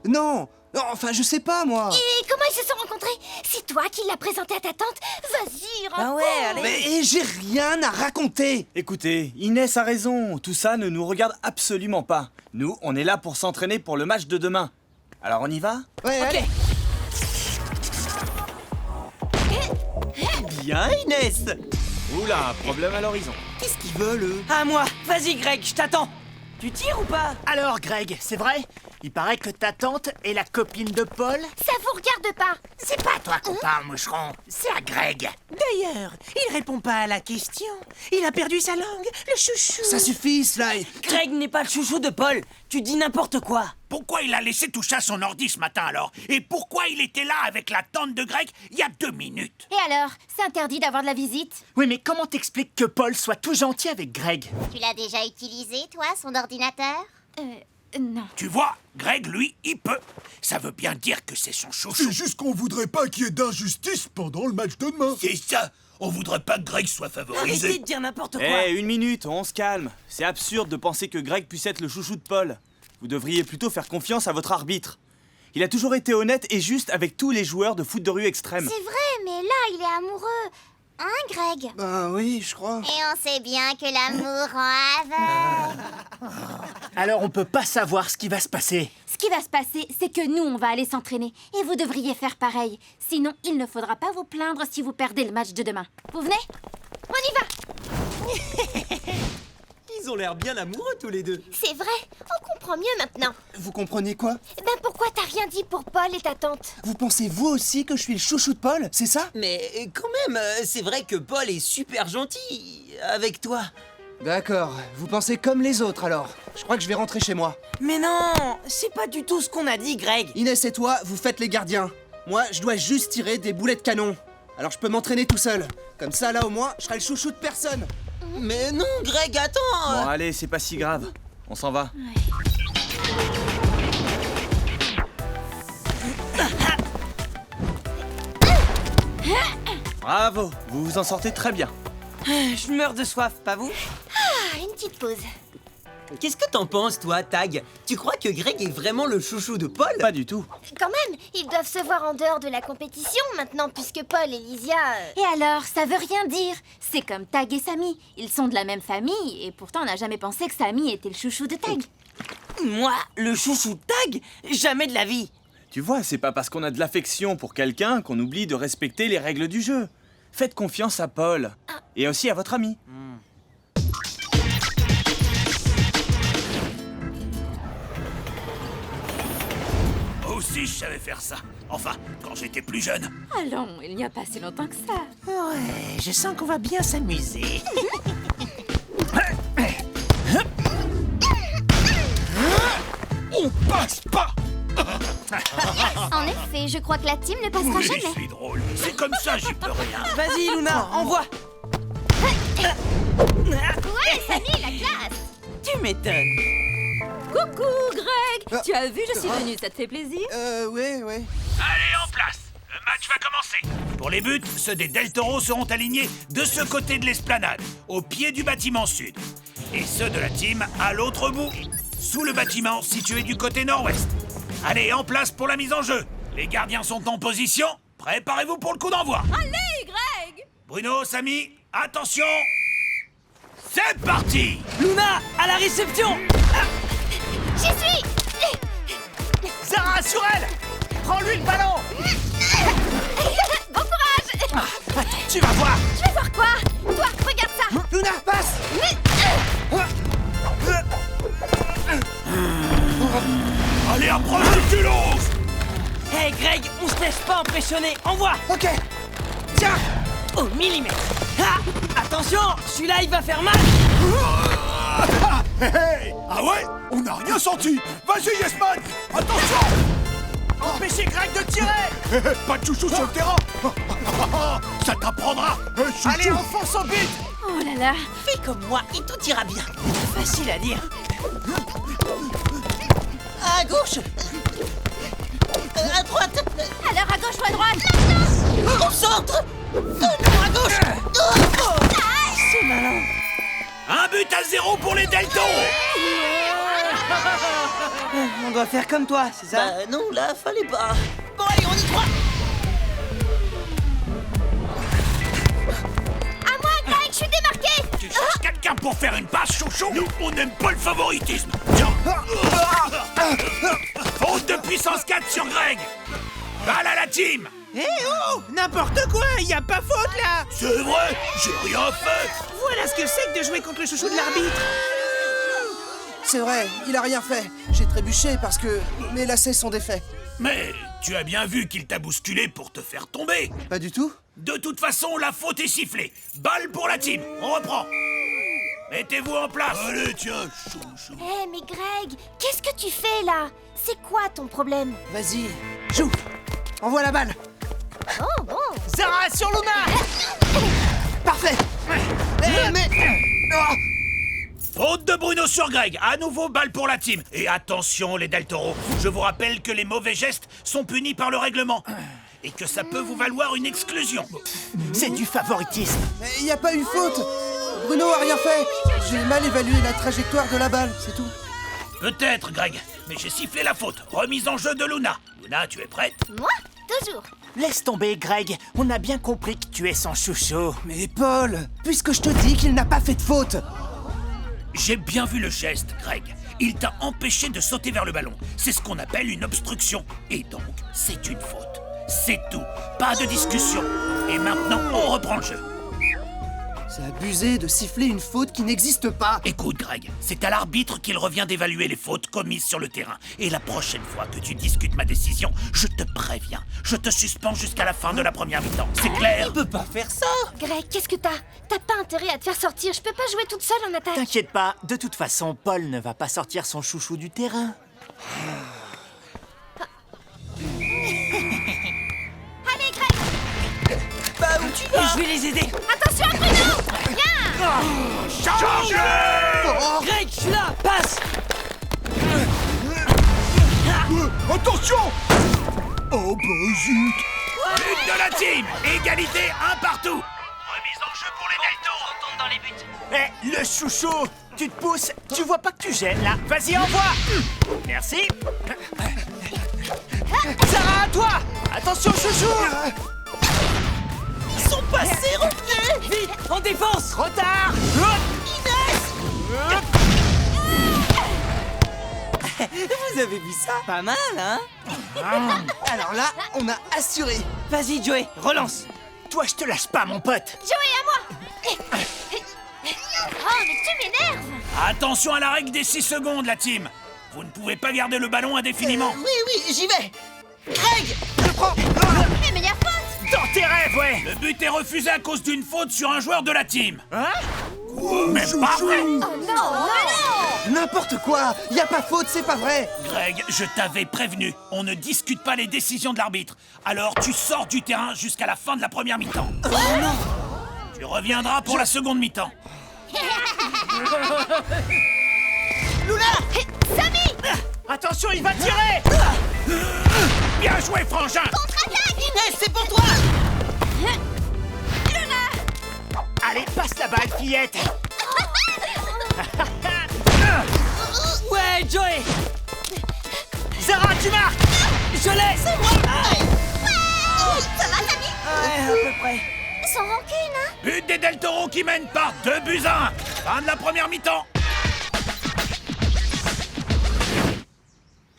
Non. Non, enfin, je sais pas, moi. Et comment ils se sont rencontrés? C'est toi qui l'as présenté à ta tante? Vas-y, raconte. Ah ouais, allez. Mais j'ai rien à raconter. Écoutez, Inès a raison, tout ça ne nous regarde absolument pas. Nous, on est là pour s'entraîner pour le match de demain. Alors on y va? Ouais, allez. Bien, Inès. Oula, problème à l'horizon. Qu'est-ce qu'ils veulent, eux? À moi. Vas-y, Greg, je t'attends. Tu tires ou pas? Alors, Greg, c'est vrai? Il paraît que ta tante est la copine de Paul? Ça vous regarde pas. C'est pas à toi qu'on parle, moucheron. C'est à Greg. D'ailleurs, il répond pas à la question. Il a perdu sa langue, le chouchou. Ça suffit, Sly. Greg n'est pas le chouchou de Paul. Tu dis n'importe quoi. Pourquoi il a laissé toucher à son ordi ce matin alors? Et pourquoi il était là avec la tante de Greg il y a 2 minutes? Et alors, c'est interdit d'avoir de la visite? Oui, mais comment t'expliques que Paul soit tout gentil avec Greg? Tu l'as déjà utilisé, toi, son ordinateur? Non. Tu vois, Greg, lui, il peut. Ça veut bien dire que c'est son chouchou. C'est juste qu'on voudrait pas qu'il y ait d'injustice pendant le match de demain. C'est ça. On voudrait pas que Greg soit Arrêtez favorisé. de dire n'importe quoi. Eh, une minute, on se calme. C'est absurde de penser que Greg puisse être le chouchou de Paul. Vous devriez plutôt faire confiance à votre arbitre. Il a toujours été honnête et juste avec tous les joueurs de foot de rue extrême. C'est vrai, mais là, il est amoureux. Hein, Greg? Ben oui, je crois. Et on sait bien que l'amour rend aveugle. Alors on peut pas savoir ce qui va se passer. Ce qui va se passer, c'est que nous, on va aller s'entraîner. Et vous devriez faire pareil. Sinon, il ne faudra pas vous plaindre si vous perdez le match de demain. Vous venez? On y va. Ils ont l'air bien amoureux, tous les deux. C'est vrai, on comprend mieux maintenant. Vous comprenez quoi? Ben pourquoi t'as rien dit pour Paul et ta tante? Vous pensez vous aussi que je suis le chouchou de Paul, c'est ça? Mais quand même, c'est vrai que Paul est super gentil avec toi. D'accord, vous pensez comme les autres alors. Je crois que je vais rentrer chez moi. Mais non, c'est pas du tout ce qu'on a dit, Greg. Inès et toi, vous faites les gardiens. Moi, je dois juste tirer des boulets de canon. Alors je peux m'entraîner tout seul. Comme ça, là au moins, je serai le chouchou de personne. Mais non, Greg, attends. Bon, allez, c'est pas si grave. On s'en va. Bravo, vous vous en sortez très bien. Je meurs de soif, pas vous? Ah, une petite pause. Qu'est-ce que t'en penses, toi, Tag? Tu crois que Greg est vraiment le chouchou de Paul? Pas du tout. Quand même, ils doivent se voir en dehors de la compétition maintenant, puisque Paul et Lysia... Et alors, ça veut rien dire. C'est comme Tag et Samy. Ils sont de la même famille, et pourtant on n'a jamais pensé que Samy était le chouchou de Tag. Moi, le chouchou de Tag? Jamais de la vie. Tu vois, c'est pas parce qu'on a de l'affection pour quelqu'un qu'on oublie de respecter les règles du jeu. Faites confiance à Paul. Et aussi à votre ami. Moi aussi, je savais faire ça. Enfin, quand j'étais plus jeune. Allons, il n'y a pas si longtemps que ça. Ouais, je sens qu'on va bien s'amuser. On passe pas. En effet, je crois que la team ne passera Oui, jamais. je suis drôle. C'est comme ça, j'y peux rien. Vas-y, Luna, envoie. Ouais, Samy, la classe. Tu m'étonnes. Coucou, Greg. Tu as vu, je suis venue, ça te fait plaisir? Ouais. Allez, en place. Le match va commencer. Pour les buts, ceux des Del Toro seront alignés de ce côté de l'esplanade, au pied du bâtiment sud. Et ceux de la team à l'autre bout, sous le bâtiment situé du côté nord-ouest. Allez, en place pour la mise en jeu. Les gardiens sont en position. Préparez-vous pour le coup d'envoi. Allez, Greg. Bruno, Samy, attention. C'est parti. Luna, à la réception. J'y suis. Zara, sur elle. Prends-lui le ballon. Bon courage. Tu vas voir. Je vais voir quoi? Toi, regarde ça. Luna, passe. Allez, approche du culot! Hé Greg, on se laisse pas impressionner, envoie. Ok. Tiens. Au millimètre. Ah, attention, celui-là il va faire mal. Hey. Ah ouais? On n'a rien senti. Vas-y, Yesman. Attention. Empêchez Greg de tirer. Pas de chouchou sur le terrain. Ça t'apprendra. Chouchou. Allez, enfonce au but. Oh là là. Fais comme moi et tout ira bien. Facile à dire. À gauche. À droite. Alors à gauche ou à droite? Au centre. Non, à gauche. C'est malin. Un but à 0 pour les Del Toro! On doit faire comme toi, c'est ça? Bah non, là, fallait pas. Bon, allez, on y croit. À moi, Greg, je suis démarqué. Tu cherches quelqu'un pour faire une passe, chouchou? Nous, on n'aime pas le favoritisme. Tiens! Faute de puissance 4 sur Greg! Balle à la team! Eh oh! N'importe quoi, y a pas faute là! C'est vrai, j'ai rien fait! Voilà ce que c'est que de jouer contre le chouchou de l'arbitre! C'est vrai, il a rien fait. J'ai trébuché parce que mes lacets sont défaits. Mais tu as bien vu qu'il t'a bousculé pour te faire tomber! Pas du tout. De toute façon, la faute est sifflée. Balle pour la team, on reprend. Mettez-vous en place. Allez, tiens, chouchou. Hé, mais Greg, qu'est-ce que tu fais là? C'est quoi ton problème? Vas-y, joue. Envoie la balle. Oh, bon. Zara, sur Luna. Parfait. Mais... Oh. Faute de Bruno sur Greg. À nouveau, balle pour la team. Et attention, les Del Toro. Je vous rappelle que les mauvais gestes sont punis par le règlement. Et que ça peut vous valoir une exclusion. C'est du favoritisme. Mais il n'y a pas eu faute. Bruno a rien fait. J'ai mal évalué la trajectoire de la balle, c'est tout. Peut-être, Greg. Mais j'ai sifflé la faute. Remise en jeu de Luna. Luna, tu es prête? Moi? Toujours. Laisse tomber, Greg. On a bien compris que tu es son chouchou. Mais Paul, puisque je te dis qu'il n'a pas fait de faute. J'ai bien vu le geste, Greg. Il t'a empêché de sauter vers le ballon. C'est ce qu'on appelle une obstruction. Et donc, c'est une faute. C'est tout. Pas de discussion. Et maintenant, on reprend le jeu. C'est abusé de siffler une faute qui n'existe pas. Écoute, Greg, c'est à l'arbitre qu'il revient d'évaluer les fautes commises sur le terrain. Et la prochaine fois que tu discutes ma décision, je te préviens. Je te suspends jusqu'à la fin de la première mi-temps. C'est clair? Il peut pas faire ça. Greg, qu'est-ce que t'as? T'as pas intérêt à te faire sortir. Je peux pas jouer toute seule en attaque. T'inquiète pas, de toute façon, Paul ne va pas sortir son chouchou du terrain. Allez, Greg. Bah où tu vas? Je vais les aider. Attention, Bruno. Viens. Changez! Greg, je suis là, passe. Attention. Oh bah zut. But de la team! Égalité, un partout! Remise en jeu pour les Del Toro. Retourne dans les buts. Eh, le chouchou, tu te pousses. Tu vois pas que tu gênes, là. Vas-y, envoie. Merci. Sarah, à toi. Attention, chouchou. Ils sont passés, revenez. Vite, en défense. Trop tard. Vous avez vu ça? Pas mal, hein? Alors là, on a assuré. Vas-y, Joey, relance. Toi, je te lâche pas, mon pote. Joey, à moi. Oh, mais tu m'énerves. Attention à la règle des 6 secondes, la team! Vous ne pouvez pas garder le ballon indéfiniment. Oui, j'y vais. Greg, Je prends. Mais y a faute. Dans tes rêves, ouais. Le but est refusé à cause d'une faute sur un joueur de la team. Hein? Même pas vrai! Oh non. N'importe quoi. Y a pas faute, c'est pas vrai. Greg, je t'avais prévenu. On ne discute pas les décisions de l'arbitre. Alors tu sors du terrain jusqu'à la fin de la première mi-temps. Oh non. Tu reviendras pour la seconde mi-temps. Luna. Samy. Attention, il va tirer. Bien joué, frangin! Inès, c'est pour toi. Allez, passe la balle, fillette. Ouais, Joey. Zara, tu marques. Je l'ai. C'est moi. Ça va, Samy? Ouais, à peu près. Sans rancune, hein? But des Del Toro qui mènent par 2 buts à 1. Fin de la première mi-temps.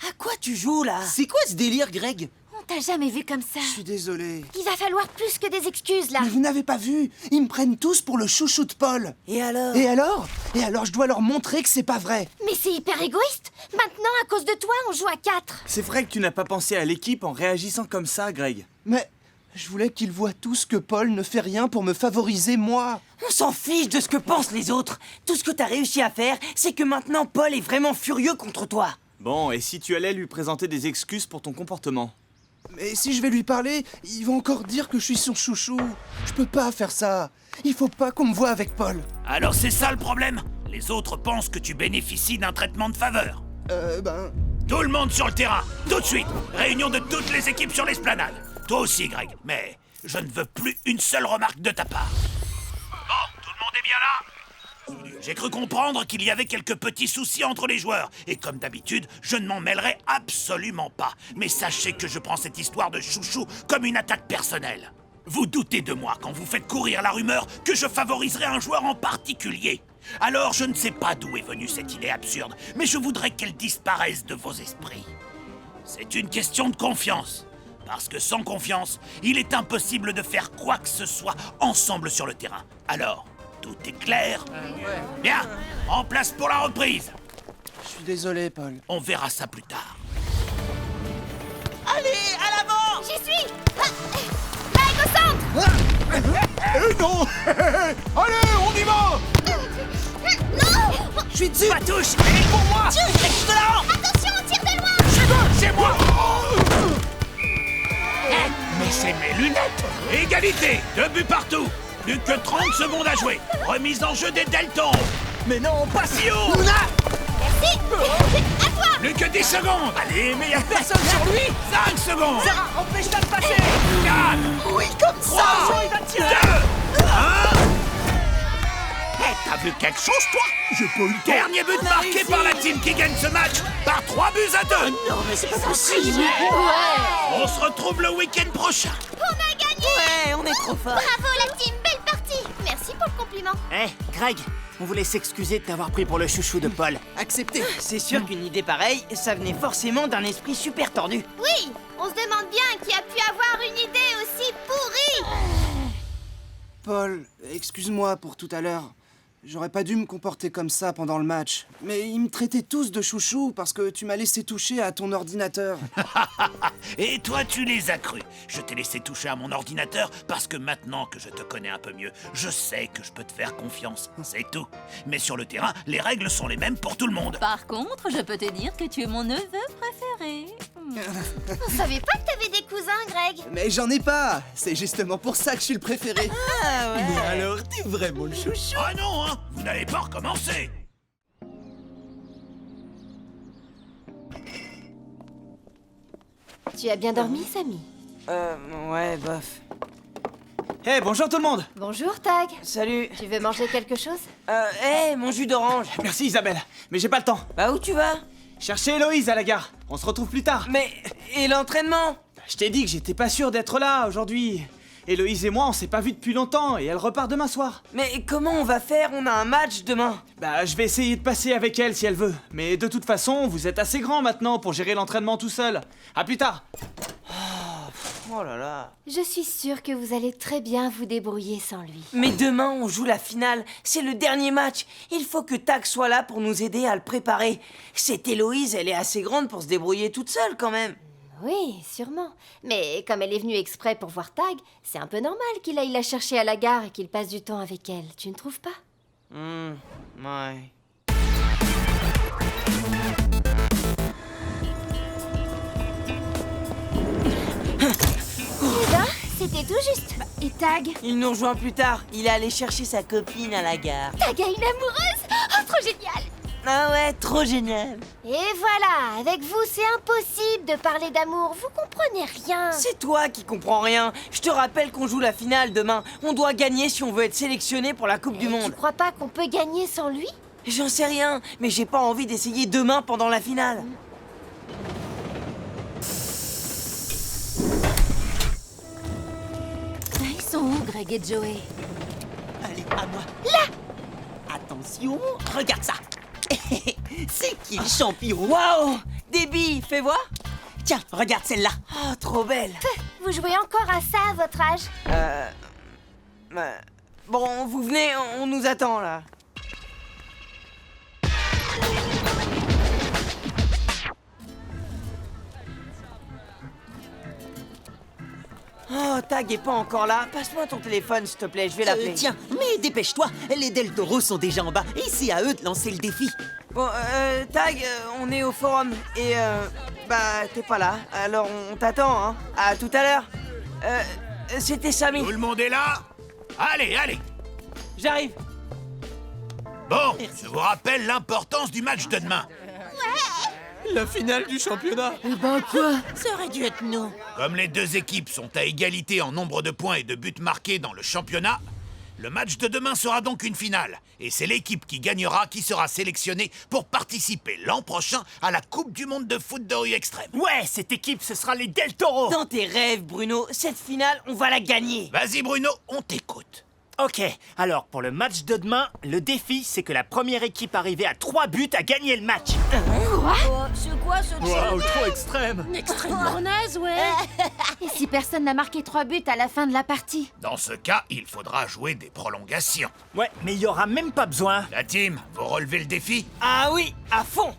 À quoi tu joues, là? C'est quoi ce délire, Greg? On t'a jamais vu comme ça. Je suis désolé. Il va falloir plus que des excuses, là. Mais vous n'avez pas vu? Ils me prennent tous pour le chouchou de Paul. Et alors? Et alors? Et alors je dois leur montrer que c'est pas vrai. Mais c'est hyper égoïste. Maintenant, à cause de toi, on joue à 4. C'est vrai que tu n'as pas pensé à l'équipe en réagissant comme ça, Greg. Mais je voulais qu'ils voient tous que Paul ne fait rien pour me favoriser, moi. On s'en fiche de ce que pensent les autres. Tout ce que t'as réussi à faire, c'est que maintenant Paul est vraiment furieux contre toi. Bon, et si tu allais lui présenter des excuses pour ton comportement? Mais si je vais lui parler, il va encore dire que je suis son chouchou. Je peux pas faire ça. Il faut pas qu'on me voie avec Paul. Alors c'est ça le problème? Les autres pensent que tu bénéficies d'un traitement de faveur. Tout le monde sur le terrain, tout de suite. Réunion de toutes les équipes sur l'esplanade. Toi aussi, Greg, mais je ne veux plus une seule remarque de ta part. Bon, tout le monde est bien là? J'ai cru comprendre qu'il y avait quelques petits soucis entre les joueurs. Et comme d'habitude, je ne m'en mêlerai absolument pas. Mais sachez que je prends cette histoire de chouchou comme une attaque personnelle. Vous doutez de moi quand vous faites courir la rumeur que je favoriserai un joueur en particulier. Alors je ne sais pas d'où est venue cette idée absurde, mais je voudrais qu'elle disparaisse de vos esprits. C'est une question de confiance. Parce que sans confiance, il est impossible de faire quoi que ce soit ensemble sur le terrain. Alors, tout est clair? Bien, en place pour la reprise. Je suis désolé, Paul. On verra ça plus tard. Allez, à l'avant! J'y suis. Greg, au centre. Eh non! Allez, on y va! Non. Je suis dessus! Ma touche! Elle est pour moi! Tiens, je te la rends! Attention, on tire de loin. C'est moi! Mais c'est mes lunettes! Égalité! 2 buts partout! Plus que 30 secondes à jouer! Remise en jeu des Deltons! Mais non, pas si haut! Merci. À toi. Plus que 10 secondes! Allez, mais y'a personne sur lui! 5 secondes! Sarah, empêche-la de passer! 4! Oui, comme ça! Trois, Il va 2! tirer! 1! T'as vu quelque chose, toi? J'ai pas eu le temps. Dernier but marqué par la team qui gagne ce match par 3 buts à 2! Non, mais c'est pas possible! On se retrouve le week-end prochain! On a gagné. Ouais, on est trop fort. Bravo la team, belle partie. Merci pour le compliment. Greg, on voulait s'excuser de t'avoir pris pour le chouchou de Paul. Accepté. C'est sûr qu'une idée pareille, ça venait forcément d'un esprit super tordu. Oui, on se demande bien qui a pu avoir une idée aussi pourrie. Paul, excuse-moi pour tout à l'heure. J'aurais pas dû me comporter comme ça pendant le match. Mais ils me traitaient tous de chouchou parce que tu m'as laissé toucher à ton ordinateur. Et toi, tu les as crus. Je t'ai laissé toucher à mon ordinateur parce que maintenant que je te connais un peu mieux, je sais que je peux te faire confiance. C'est tout. Mais sur le terrain, les règles sont les mêmes pour tout le monde. Par contre, je peux te dire que tu es mon neveu préféré. On savait pas que t'avais des cousins, Greg. Mais j'en ai pas. C'est justement pour ça que je suis le préféré. Ah ouais. Mais alors, t'es vraiment le chouchou! Ah non, hein! Vous n'allez pas recommencer! Tu as bien dormi, Samy? Ouais, bof. Hey, bonjour tout le monde! Bonjour, Tag. Salut. Tu veux manger quelque chose? Mon jus d'orange. Merci Isabelle, mais j'ai pas le temps. Bah où tu vas? Chercher Héloïse à la gare. On se retrouve plus tard. Mais, et l'entraînement? Je t'ai dit que j'étais pas sûr d'être là aujourd'hui. Héloïse et moi, on s'est pas vus depuis longtemps et elle repart demain soir. Mais comment on va faire? On a un match demain. Bah, je vais essayer de passer avec elle si elle veut. Mais de toute façon, vous êtes assez grand maintenant pour gérer l'entraînement tout seul. À plus tard. Oh là là. Je suis sûre que vous allez très bien vous débrouiller sans lui. Mais demain, on joue la finale. C'est le dernier match. Il faut que Tag soit là pour nous aider à le préparer. Cette Héloïse, elle est assez grande pour se débrouiller toute seule quand même. Oui, sûrement. Mais comme elle est venue exprès pour voir Tag, c'est un peu normal qu'il aille la chercher à la gare et qu'il passe du temps avec elle. Tu ne trouves pas? Ouais. Eh ben, c'était tout juste. Et Tag? Il nous rejoint plus tard. Il est allé chercher sa copine à la gare. Tag a une amoureuse? Oh, trop génial! Ah ouais, trop génial. Et voilà, avec vous, c'est impossible de parler d'amour. Vous comprenez rien. C'est toi qui comprends rien. Je te rappelle qu'on joue la finale demain. On doit gagner si on veut être sélectionné pour la Coupe du Monde. Tu crois pas qu'on peut gagner sans lui? J'en sais rien, mais j'ai pas envie d'essayer demain pendant la finale. Ils sont où, Greg et Joey? Allez, à moi. Là! Attention, regarde ça. C'est qui le champion? Waouh! Des billes, fais voir. Tiens, regarde celle-là. Oh, trop belle. Vous jouez encore à ça à votre âge? Bon, vous venez, on nous attend, là. Oh, Tag est pas encore là. Passe-moi ton téléphone, s'il te plaît, je vais l'appeler. Tiens, mais dépêche-toi. Les Del Toro sont déjà en bas et c'est à eux de lancer le défi. Bon, Tag, on est au forum et t'es pas là. Alors on t'attend, hein. À tout à l'heure. C'était Samy. Tout le monde est là? Allez, allez. J'arrive. Bon, je vous rappelle l'importance du match de demain. La finale du championnat. Ça aurait dû être nous. Comme les deux équipes sont à égalité en nombre de points et de buts marqués dans le championnat, le match de demain sera donc une finale. Et c'est l'équipe qui gagnera qui sera sélectionnée pour participer l'an prochain à la Coupe du Monde de foot de rue extrême. Ouais, cette équipe, ce sera les Del Toro. Dans tes rêves, Bruno, cette finale, on va la gagner. Vas-y Bruno, on t'écoute. Ok, alors pour le match de demain, le défi, c'est que la première équipe arrivée à 3 buts a gagné le match. C'est quoi ce Waouh, trop extrême. Extrêmement naze, ouais. Et si personne n'a marqué 3 buts à la fin de la partie? Dans ce cas, il faudra jouer des prolongations. Ouais, mais il y aura même pas besoin. La team, vous relevez le défi? Ah oui, à fond.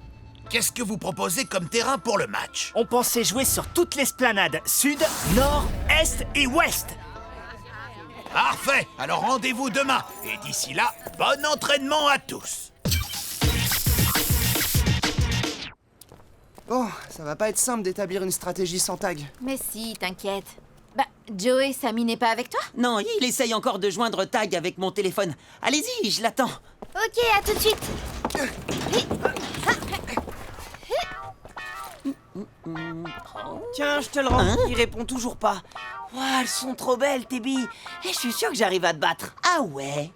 Qu'est-ce que vous proposez comme terrain pour le match? On pensait jouer sur toute l'esplanade, sud, nord, est et ouest. Parfait, alors rendez-vous demain. Et d'ici là, bon entraînement à tous. Bon, ça va pas être simple d'établir une stratégie sans Tag. Mais si, t'inquiète. Bah, Joey, Samy n'est pas avec toi? Non, il essaye encore de joindre Tag avec mon téléphone. Allez-y, je l'attends. Ok, à tout de suite. Tiens, je te le rends. Il répond toujours pas. Ouah, elles sont trop belles, tes billes. Et je suis sûr que j'arrive à te battre. Ah ouais.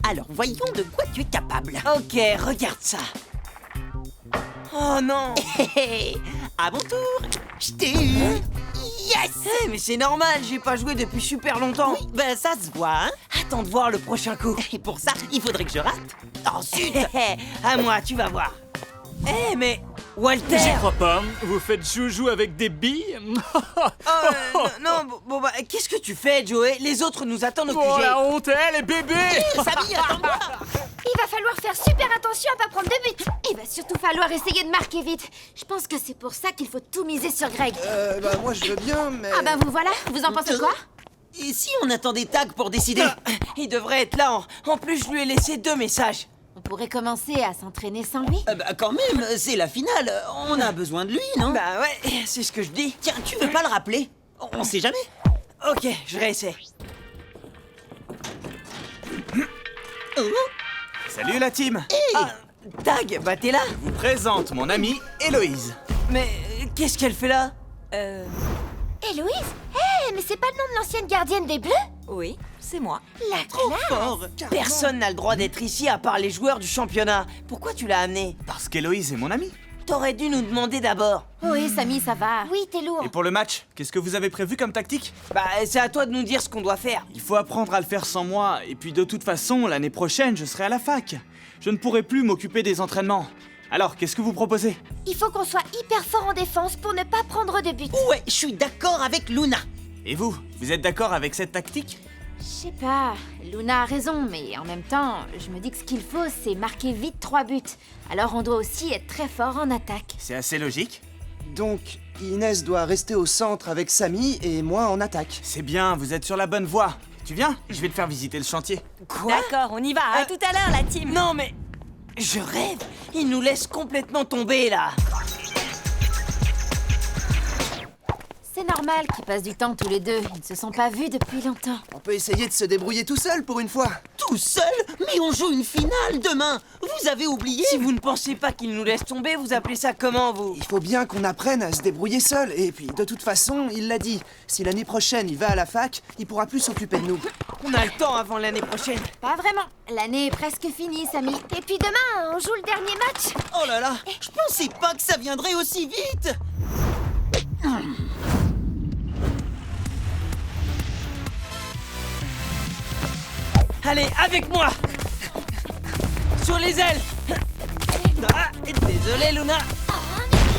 Alors, voyons de quoi tu es capable. Ok, regarde ça. Oh non. À mon tour, je t'ai eu. Yes. Mais c'est normal, j'ai pas joué depuis super longtemps. Oui, ben ça se voit, hein. Attends de voir le prochain coup. Et pour ça, il faudrait que je rate. Ensuite. À moi, tu vas voir. Mais Walter. J'y crois pas. Vous faites joujou avec des billes? Non, bah, qu'est-ce que tu fais, Joey? Les autres nous attendent au Oh QG. la honte, les bébés. Samy, attends-moi. Il va falloir faire super attention à pas prendre de but. Il va surtout falloir essayer de marquer vite. Je pense que c'est pour ça qu'il faut tout miser sur Greg. Moi je veux bien, mais... Ah bah vous voilà, vous en pensez quoi? Et si on attendait Tag pour décider? Il devrait être là. En plus, je lui ai laissé 2 messages. On pourrait commencer à s'entraîner sans lui. Bah quand même, c'est la finale. On a besoin de lui, non? Bah ouais, c'est ce que je dis. Tiens, tu veux pas le rappeler? On sait jamais. Ok, je réessaie. Salut la team. Tag, bah t'es là? Je vous présente mon amie Héloïse. Mais qu'est-ce qu'elle fait là? Héloïse? Mais c'est pas le nom de l'ancienne gardienne des Bleus? Oui, c'est moi. La classe. Personne n'a le droit d'être ici à part les joueurs du championnat. Pourquoi tu l'as amené? Parce qu'Héloïse est mon amie. T'aurais dû nous demander d'abord. Oui, Samy, ça va. Oui, t'es lourd. Et pour le match, qu'est-ce que vous avez prévu comme tactique? Bah, c'est à toi de nous dire ce qu'on doit faire. Il faut apprendre à le faire sans moi, et puis de toute façon, l'année prochaine, je serai à la fac. Je ne pourrai plus m'occuper des entraînements. Alors, qu'est-ce que vous proposez? Il faut qu'on soit hyper fort en défense pour ne pas prendre de but. Ouais, je suis d'accord avec Luna. Et vous êtes d'accord avec cette tactique? Je sais pas, Luna a raison, mais en même temps, je me dis que ce qu'il faut, c'est marquer vite 3 buts. Alors on doit aussi être très fort en attaque. C'est assez logique. Donc, Inès doit rester au centre avec Samy et moi en attaque. C'est bien, vous êtes sur la bonne voie. Tu viens? Je vais te faire visiter le chantier. Quoi? D'accord, on y va. À tout à l'heure, la team. Non, mais... Je rêve. Il nous laisse complètement tomber, là. C'est normal qu'ils passent du temps tous les deux. Ils ne se sont pas vus depuis longtemps. On peut essayer de se débrouiller tout seul pour une fois. Tout seul? Mais on joue une finale demain. Vous avez oublié? Si vous ne pensez pas qu'il nous laisse tomber, vous appelez ça comment, vous? Il faut bien qu'on apprenne à se débrouiller seul. Et puis, de toute façon, il l'a dit. Si l'année prochaine, il va à la fac, il pourra plus s'occuper de nous. On a le temps avant l'année prochaine. Pas vraiment. L'année est presque finie, Samy. Et puis demain, on joue le dernier match. Oh là là, je pensais pas que ça viendrait aussi vite. Allez, avec moi. Sur les ailes. Ah, désolé, Luna.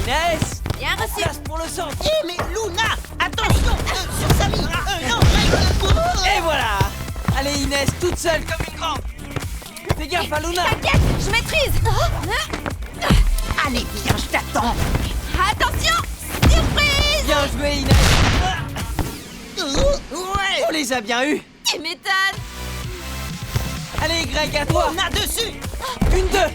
Inès. Bien reçu. Place pour le centre. Eh, mais Luna, attention, sur Samy. Non, Greg. Et voilà. Allez Inès, toute seule comme une grande. Fais gaffe à Luna. T'inquiète, je maîtrise. Allez, viens, je t'attends. Attention, surprise. Bien joué Inès. Ouais. On les a bien eus. Tu m'étonnes. Allez Greg, à toi. On a dessus. Une, deux.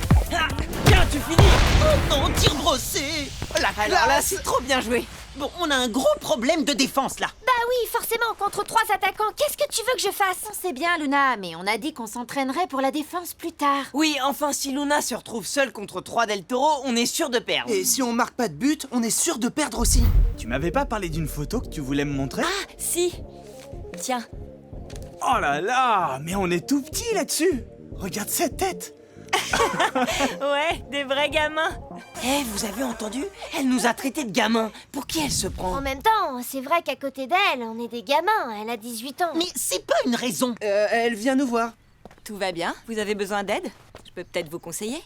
Bien, tu finis. Oh non, tir brossé. La classe. Alors là, c'est trop bien joué. Bon, on a un gros problème de défense là. Bah oui, forcément, contre 3 attaquants, qu'est-ce que tu veux que je fasse? C'est bien, Luna, mais on a dit qu'on s'entraînerait pour la défense plus tard. Oui, enfin, si Luna se retrouve seule contre 3 Del Toro, on est sûr de perdre. Et si on marque pas de but, on est sûr de perdre aussi. Tu m'avais pas parlé d'une photo que tu voulais me montrer? Ah, si. Tiens. Oh là là, mais on est tout petit là-dessus. Regarde cette tête. Ouais, des vrais gamins. Eh, vous avez entendu? Elle nous a traités de gamins. Pour qui elle se prend? En même temps, c'est vrai qu'à côté d'elle, on est des gamins. Elle a 18 ans. Mais c'est pas une raison. Elle vient nous voir. Tout va bien? Vous avez besoin d'aide? Je peux peut-être vous conseiller?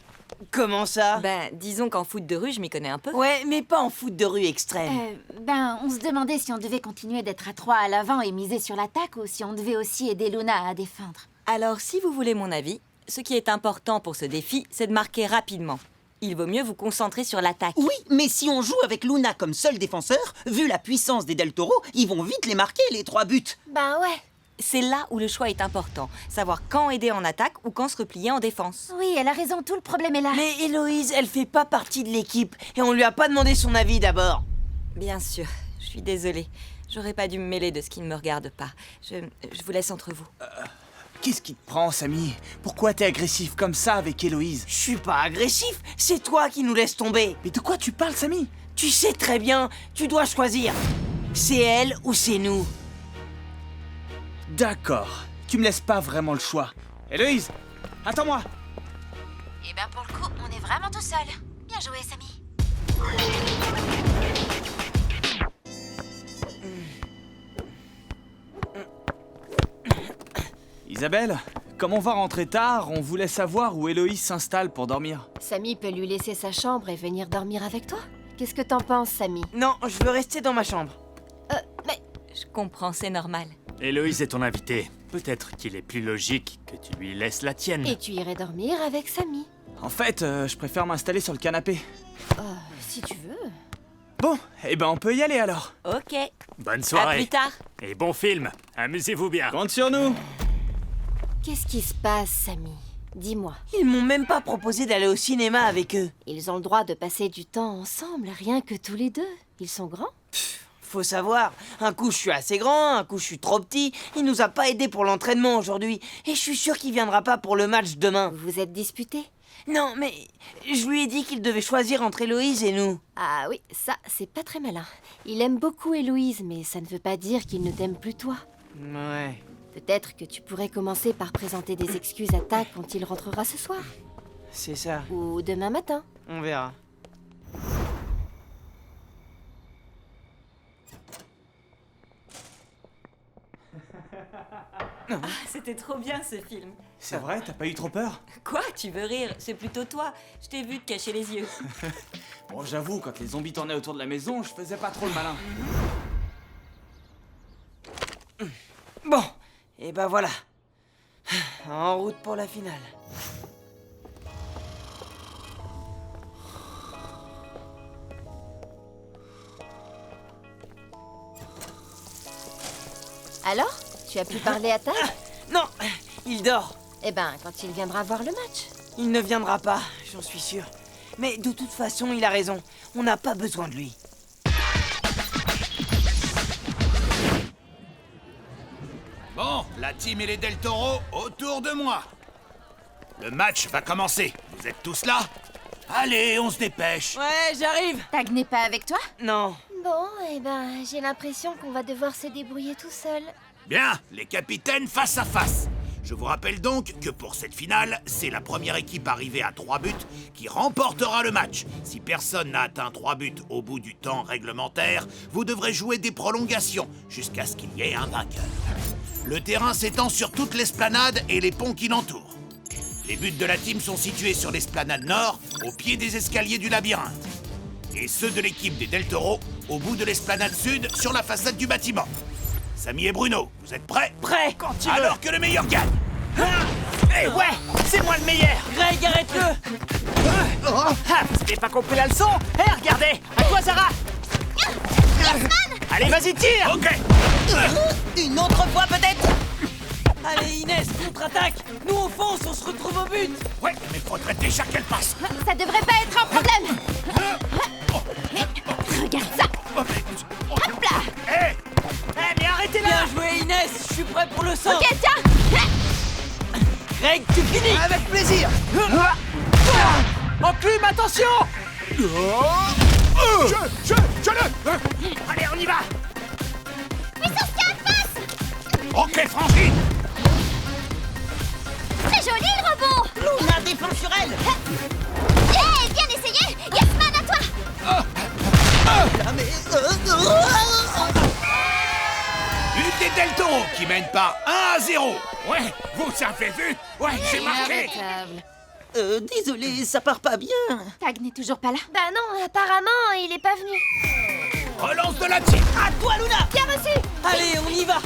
Comment ça? Ben, disons qu'en foot de rue, je m'y connais un peu. Ouais, mais pas en foot de rue extrême. On se demandait si on devait continuer d'être à 3 à l'avant et miser sur l'attaque ou si on devait aussi aider Luna à défendre. Alors, si vous voulez mon avis, ce qui est important pour ce défi, c'est de marquer rapidement. Il vaut mieux vous concentrer sur l'attaque. Oui, mais si on joue avec Luna comme seul défenseur, vu la puissance des Del Toro, ils vont vite les marquer, les 3 buts. Bah ouais. C'est là où le choix est important. Savoir quand aider en attaque ou quand se replier en défense. Oui, elle a raison, tout le problème est là. Mais Héloïse, elle fait pas partie de l'équipe et on lui a pas demandé son avis d'abord. Bien sûr, je suis désolée. J'aurais pas dû me mêler de ce qui ne me regarde pas. Je vous laisse entre vous. Qu'est-ce qui te prend, Samy? Pourquoi t'es agressif comme ça avec Héloïse? Je suis pas agressif, c'est toi qui nous laisses tomber. Mais de quoi tu parles, Samy? Tu sais très bien, tu dois choisir. C'est elle ou c'est nous. D'accord, tu me laisses pas vraiment le choix. Héloïse, attends-moi. Eh ben pour le coup, on est vraiment tout seul. Bien joué, Samy. Isabelle, comme on va rentrer tard, on voulait savoir où Héloïse s'installe pour dormir. Samy peut lui laisser sa chambre et venir dormir avec toi. Qu'est-ce que t'en penses, Samy? Non, je veux rester dans ma chambre. Mais Je comprends, c'est normal. Héloïse est ton invitée. Peut-être qu'il est plus logique que tu lui laisses la tienne. et tu irais dormir avec Samy? En fait, je préfère m'installer sur le canapé. Si tu veux. Bon, eh ben on peut y aller alors. Ok. Bonne À soirée. plus tard. Et bon film. Amusez-vous bien. Compte sur nous. Qu'est-ce qui se passe, Samy? Dis-moi. Ils m'ont même pas proposé d'aller au cinéma avec eux. Ils ont le droit de passer du temps ensemble, rien que tous les deux. Ils sont grands. Faut savoir, un coup je suis assez grand, un coup je suis trop petit. Il nous a pas aidés pour l'entraînement aujourd'hui. Et je suis sûr qu'il viendra pas pour le match demain. Vous vous êtes disputés? Non, mais je lui ai dit qu'il devait choisir entre Héloïse et nous. Ah oui, ça, c'est pas très malin. Il aime beaucoup Héloïse, mais ça ne veut pas dire qu'il ne t'aime plus toi. Ouais. Peut-être que tu pourrais commencer par présenter des excuses à Tak quand il rentrera ce soir. C'est ça. Ou demain matin. On verra. C'était trop bien ce film. C'est vrai, t'as pas eu trop peur? Quoi? Tu veux rire? C'est plutôt toi. Je t'ai vu te cacher les yeux. Bon, j'avoue, quand les zombies tournaient autour de la maison, je faisais pas trop le malin. Bon, et ben voilà. En route pour la finale. Alors, tu as pu parler à Tak? Non, il dort. Eh ben, quand il viendra voir le match. Il ne viendra pas, j'en suis sûr. Mais de toute façon, il a raison. On n'a pas besoin de lui. Bon, la team et les Del Toro autour de moi. Le match va commencer. Vous êtes tous là? Allez, on se dépêche. Ouais, j'arrive. Tak n'est pas avec toi? Non. Bon, eh ben, j'ai l'impression qu'on va devoir se débrouiller tout seul. Bien, les capitaines face à face. Je vous rappelle donc que pour cette finale, c'est la première équipe arrivée à 3 buts qui remportera le match. Si personne n'a atteint 3 buts au bout du temps réglementaire, vous devrez jouer des prolongations jusqu'à ce qu'il y ait un vainqueur. Le terrain s'étend sur toute l'esplanade et les ponts qui l'entourent. Les buts de la team sont situés sur l'esplanade nord, au pied des escaliers du labyrinthe. et ceux de l'équipe des Del Toro au bout de l'esplanade sud sur la façade du bâtiment. Samy et Bruno, vous êtes prêts? Prêt. Quand tu veux. Alors que le meilleur gagne. Eh ouais, c'est moi le meilleur. Greg, arrête-le. Ah, vous n'avez pas compris la leçon? Eh, regardez, à toi, Sarah. Allez, vas-y, tire. Ok. Une autre fois peut-être? Allez, Inès, contre-attaque. Nous, on fonce, on se retrouve au but. Ouais, mais faudrait déjà qu'elle passe. Ça devrait pas être un problème. Regarde ça. Hop là. Eh, mais arrêtez-la. Bien joué, Inès. Je suis prêt pour le centre. Ok, tiens. Greg, tu finis. Avec plaisir. Enclume, attention. Je l'ai. Allez, on y va. Puissance 4, passe. Ok, Frangine. Très joli le rebond. Luna défend sur elle. Yeah, bien essayé. Yasman, à toi. But des Del Toro qui mène par 1-0. Ouais, vous avez vu? Ouais, j'ai marqué. Inarrêtable. Désolé, ça part pas bien. Tag n'est toujours pas là. Bah non, apparemment, il est pas venu. Relance de la team. À toi, Luna. Bien reçu. Allez, on y va.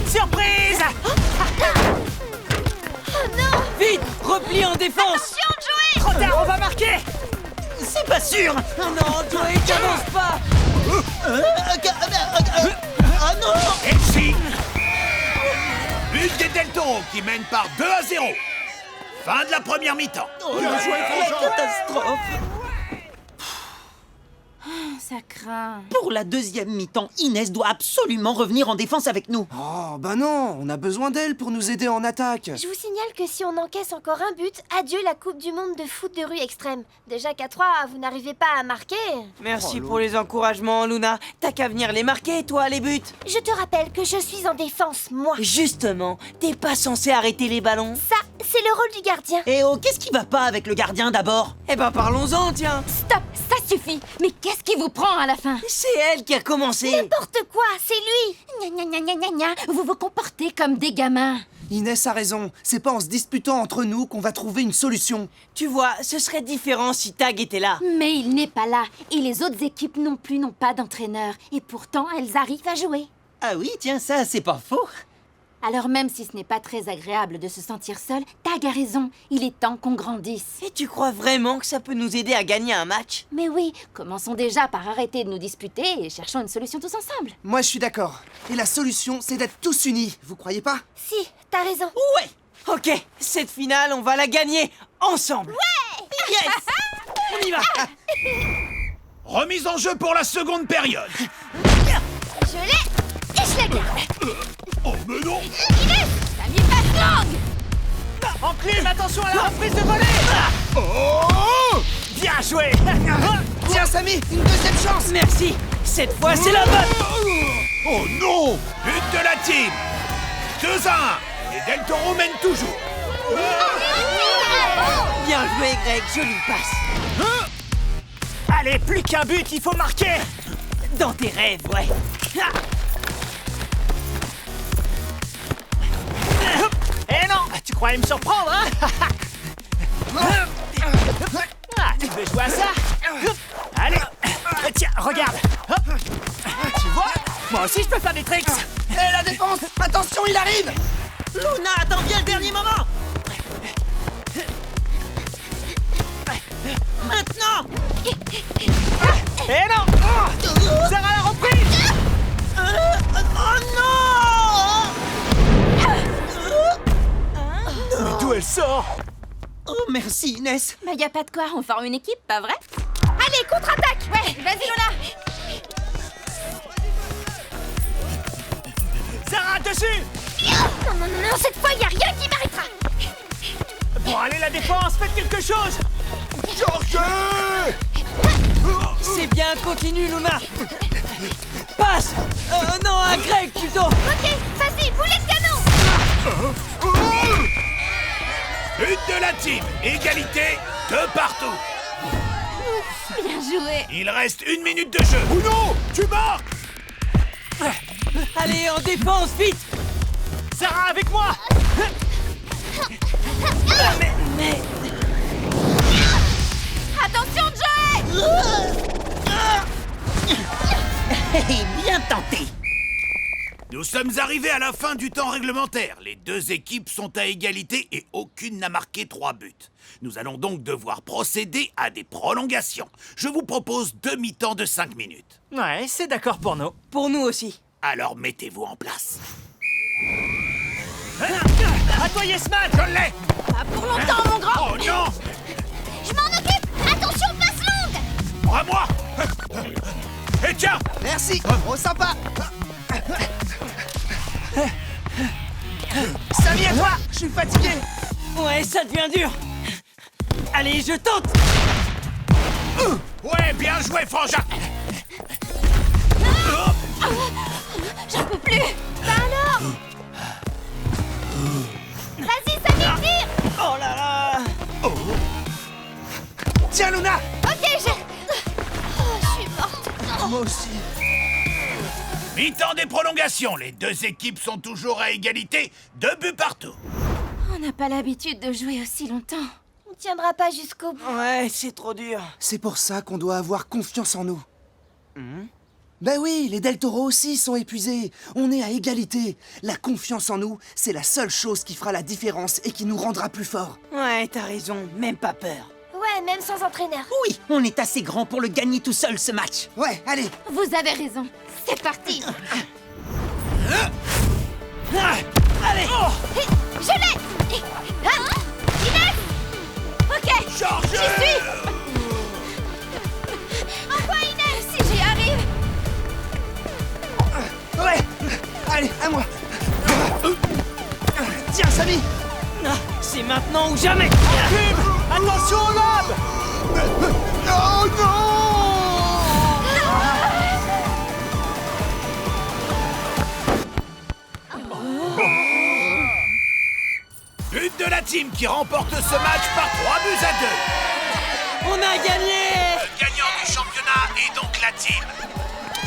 Surprise. Oh non. Vite, repli en défense. Attention, Joey. Trop tard, on va marquer. C'est pas sûr. Oh non, Joey, t'avances pas. Ah non. Et si. But des Del Toro qui mène par 2-0. Fin de la première mi-temps. La catastrophe. Ça craint. Pour la deuxième mi-temps, Inès doit absolument revenir en défense avec nous. Oh, bah non, on a besoin d'elle pour nous aider en attaque. Je vous signale que si on encaisse encore un but, adieu la Coupe du Monde de foot de rue extrême. Déjà qu'à 3, vous n'arrivez pas à marquer. Merci pour les encouragements, Luna. T'as qu'à venir les marquer, toi, les buts. Je te rappelle que je suis en défense, moi. Justement, t'es pas censé arrêter les ballons. Ça, c'est le rôle du gardien. Et oh, qu'est-ce qui va pas avec le gardien d'abord? Eh ben, parlons-en, tiens. Stop, ça suffit. Mais qu'est-ce qui vous prend à la fin? C'est elle qui a commencé. N'importe quoi, c'est lui. Gna gna gna gna gna. Vous vous comportez comme des gamins. Inès a raison, c'est pas en se disputant entre nous qu'on va trouver une solution. Tu vois, ce serait différent si Tag était là. Mais il n'est pas là. Et les autres équipes non plus n'ont pas d'entraîneur. Et pourtant, elles arrivent à jouer. Ah oui, tiens, ça, c'est pas faux. Alors même si ce n'est pas très agréable de se sentir seul, Tag a raison. Il est temps qu'on grandisse. Et tu crois vraiment que ça peut nous aider à gagner un match? Mais oui, commençons déjà par arrêter de nous disputer et cherchons une solution tous ensemble. Moi, je suis d'accord. Et la solution, c'est d'être tous unis, vous croyez pas? Si, t'as raison. Ouais. Ok, cette finale, on va la gagner ensemble. Ouais. Yes. On y va. Remise en jeu pour la seconde période. Je l'ai et je la garde. Oh, mais non. Inès, t'as mis pas langue. Enclume, attention à la reprise de volée. Oh. Bien joué. Tiens, Samy, une deuxième chance. Merci. Cette fois, c'est la bonne. Oh non. But de la team. 2-1. Les Del Toro mènent toujours. Bien joué, Greg. Jolie passe. Allez, plus qu'un but, il faut marquer. Dans tes rêves, ouais. Eh non, tu croyais me surprendre, hein? Ah, tu veux jouer à ça? Allez, tiens, regarde. Hop. Tu vois? Moi aussi, je peux faire des tricks. Et la défense, attention, il arrive. Luna, attends bien le dernier moment. Maintenant. Eh non. Sarah la reprise. Oh non. Mais d'où elle sort? Oh, merci, Inès. Mais y a pas de quoi, on forme une équipe, pas vrai? Allez, contre-attaque. Ouais, vas-y Lola. Sarah, dessus. Non, non, non, non, cette fois, y a rien qui m'arrêtera. Bon, allez, la défense, faites quelque chose. Chargez. C'est bien, continue, Luna. Passe. Non, à Greg, plutôt. Ok, vas-y, boulet de canon. But de la team. Égalité de partout. Bien joué. Il reste 1 minute de jeu. Bruno, tu marques. Allez, en défense, vite. Sarah, avec moi. Mais... Attention, Joey. Bien tenté. Nous sommes arrivés à la fin du temps réglementaire. Les deux équipes sont à égalité et aucune n'a marqué 3 buts. Nous allons donc devoir procéder à des prolongations. Je vous propose 2 mi-temps de 5 minutes. Ouais, c'est d'accord pour nous. Pour nous aussi. Alors mettez-vous en place. À toi, Yesman! Je l'ai! Pas pour longtemps, mon grand! Oh non! Je m'en occupe! Attention, passe longue! À moi! Et tiens! Merci, trop sympa. Samy, à toi! Je suis fatigué. Ouais, ça devient dur. Allez, je tente. Ouais, bien joué, Frangin! J'en peux plus! Bah alors! Vas-y, Samy, tire! Oh là là. Tiens, Luna. Ok, je suis morte. Moi aussi. Mi-temps des prolongations. Les deux équipes sont toujours à égalité. 2 buts partout. On n'a pas l'habitude de jouer aussi longtemps. On tiendra pas jusqu'au bout. Ouais, c'est trop dur. C'est pour ça qu'on doit avoir confiance en nous. Ben oui, les Del Toro aussi sont épuisés. On est à égalité. La confiance en nous, c'est la seule chose qui fera la différence et qui nous rendra plus forts. Ouais, t'as raison. Même pas peur. Ouais, même sans entraîneur. Oui, on est assez grand pour le gagner tout seul, ce match. Ouais, allez. Vous avez raison. C'est parti! Allez. Je l'ai! Hein? Inès! Ok! J'y suis! Envoie Inès! Si j'y arrive! Ouais. Allez, à moi. Tiens, Samy. C'est maintenant ou jamais. Attention au lobe! Oh non! But de la team qui remporte ce match par 3 buts à 2. On a gagné. Le gagnant du championnat est donc la team.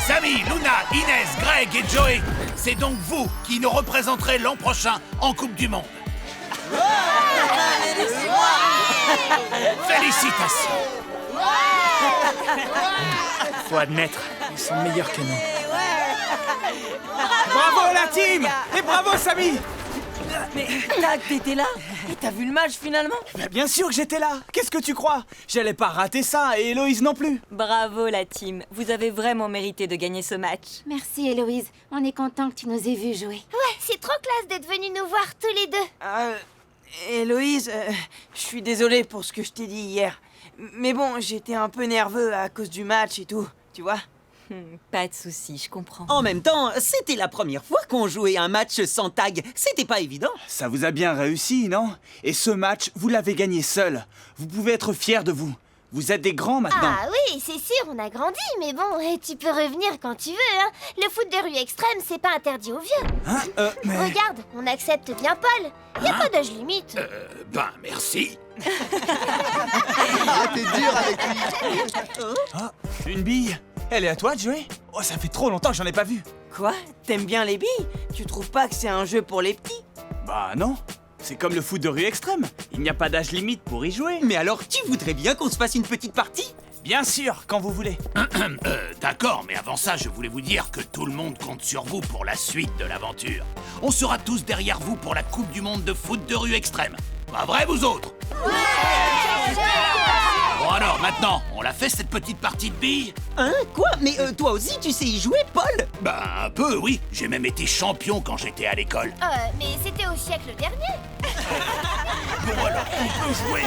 Samy, Luna, Inès, Greg et Joey, c'est donc vous qui nous représenterez l'an prochain en Coupe du Monde. Félicitations. Faut admettre, ils sont meilleurs que nous. Bravo la team! Et bravo Samy! Mais Tac, t'étais là? Et t'as vu le match finalement? Bah, bien sûr que j'étais là! Qu'est-ce que tu crois? J'allais pas rater ça, et Héloïse non plus! Bravo la team, vous avez vraiment mérité de gagner ce match. Merci, Héloïse. On est content que tu nous aies vus jouer. Ouais, c'est trop classe d'être venus nous voir tous les deux. Héloïse, je suis désolé pour ce que je t'ai dit hier. Mais bon, j'étais un peu nerveux à cause du match et tout, tu vois? Pas de soucis, je comprends. En même temps, c'était la première fois qu'on jouait un match sans tag. C'était pas évident. Ça vous a bien réussi, non? Et ce match, vous l'avez gagné seul. Vous pouvez être fiers de vous. Vous êtes des grands maintenant. Ah oui, c'est sûr, on a grandi, mais bon, tu peux revenir quand tu veux, hein. Le foot de rue extrême, c'est pas interdit aux vieux. Hein? Mais... Regarde, on accepte bien Paul. Y a pas d'âge limite. Ben, merci. Ah, t'es dur avec lui. Ah, une bille. Elle est à toi, Joey? Oh, ça fait trop longtemps que j'en ai pas vu. Quoi? T'aimes bien les billes? Tu trouves pas que c'est un jeu pour les petits? Bah non. C'est comme le foot de rue extrême. Il n'y a pas d'âge limite pour y jouer. Mais alors, tu voudrais bien qu'on se fasse une petite partie? Bien sûr, quand vous voulez. D'accord, mais avant ça, je voulais vous dire que tout le monde compte sur vous pour la suite de l'aventure. On sera tous derrière vous pour la Coupe du Monde de foot de rue extrême. Pas vrai, vous autres? Bon alors, maintenant, on l'a fait cette petite partie de billes? Hein? Quoi? Mais toi aussi, tu sais y jouer, Paul? Ben, un peu, oui. J'ai même été champion quand j'étais à l'école. Mais c'était au siècle dernier. Bon alors, on peut jouer.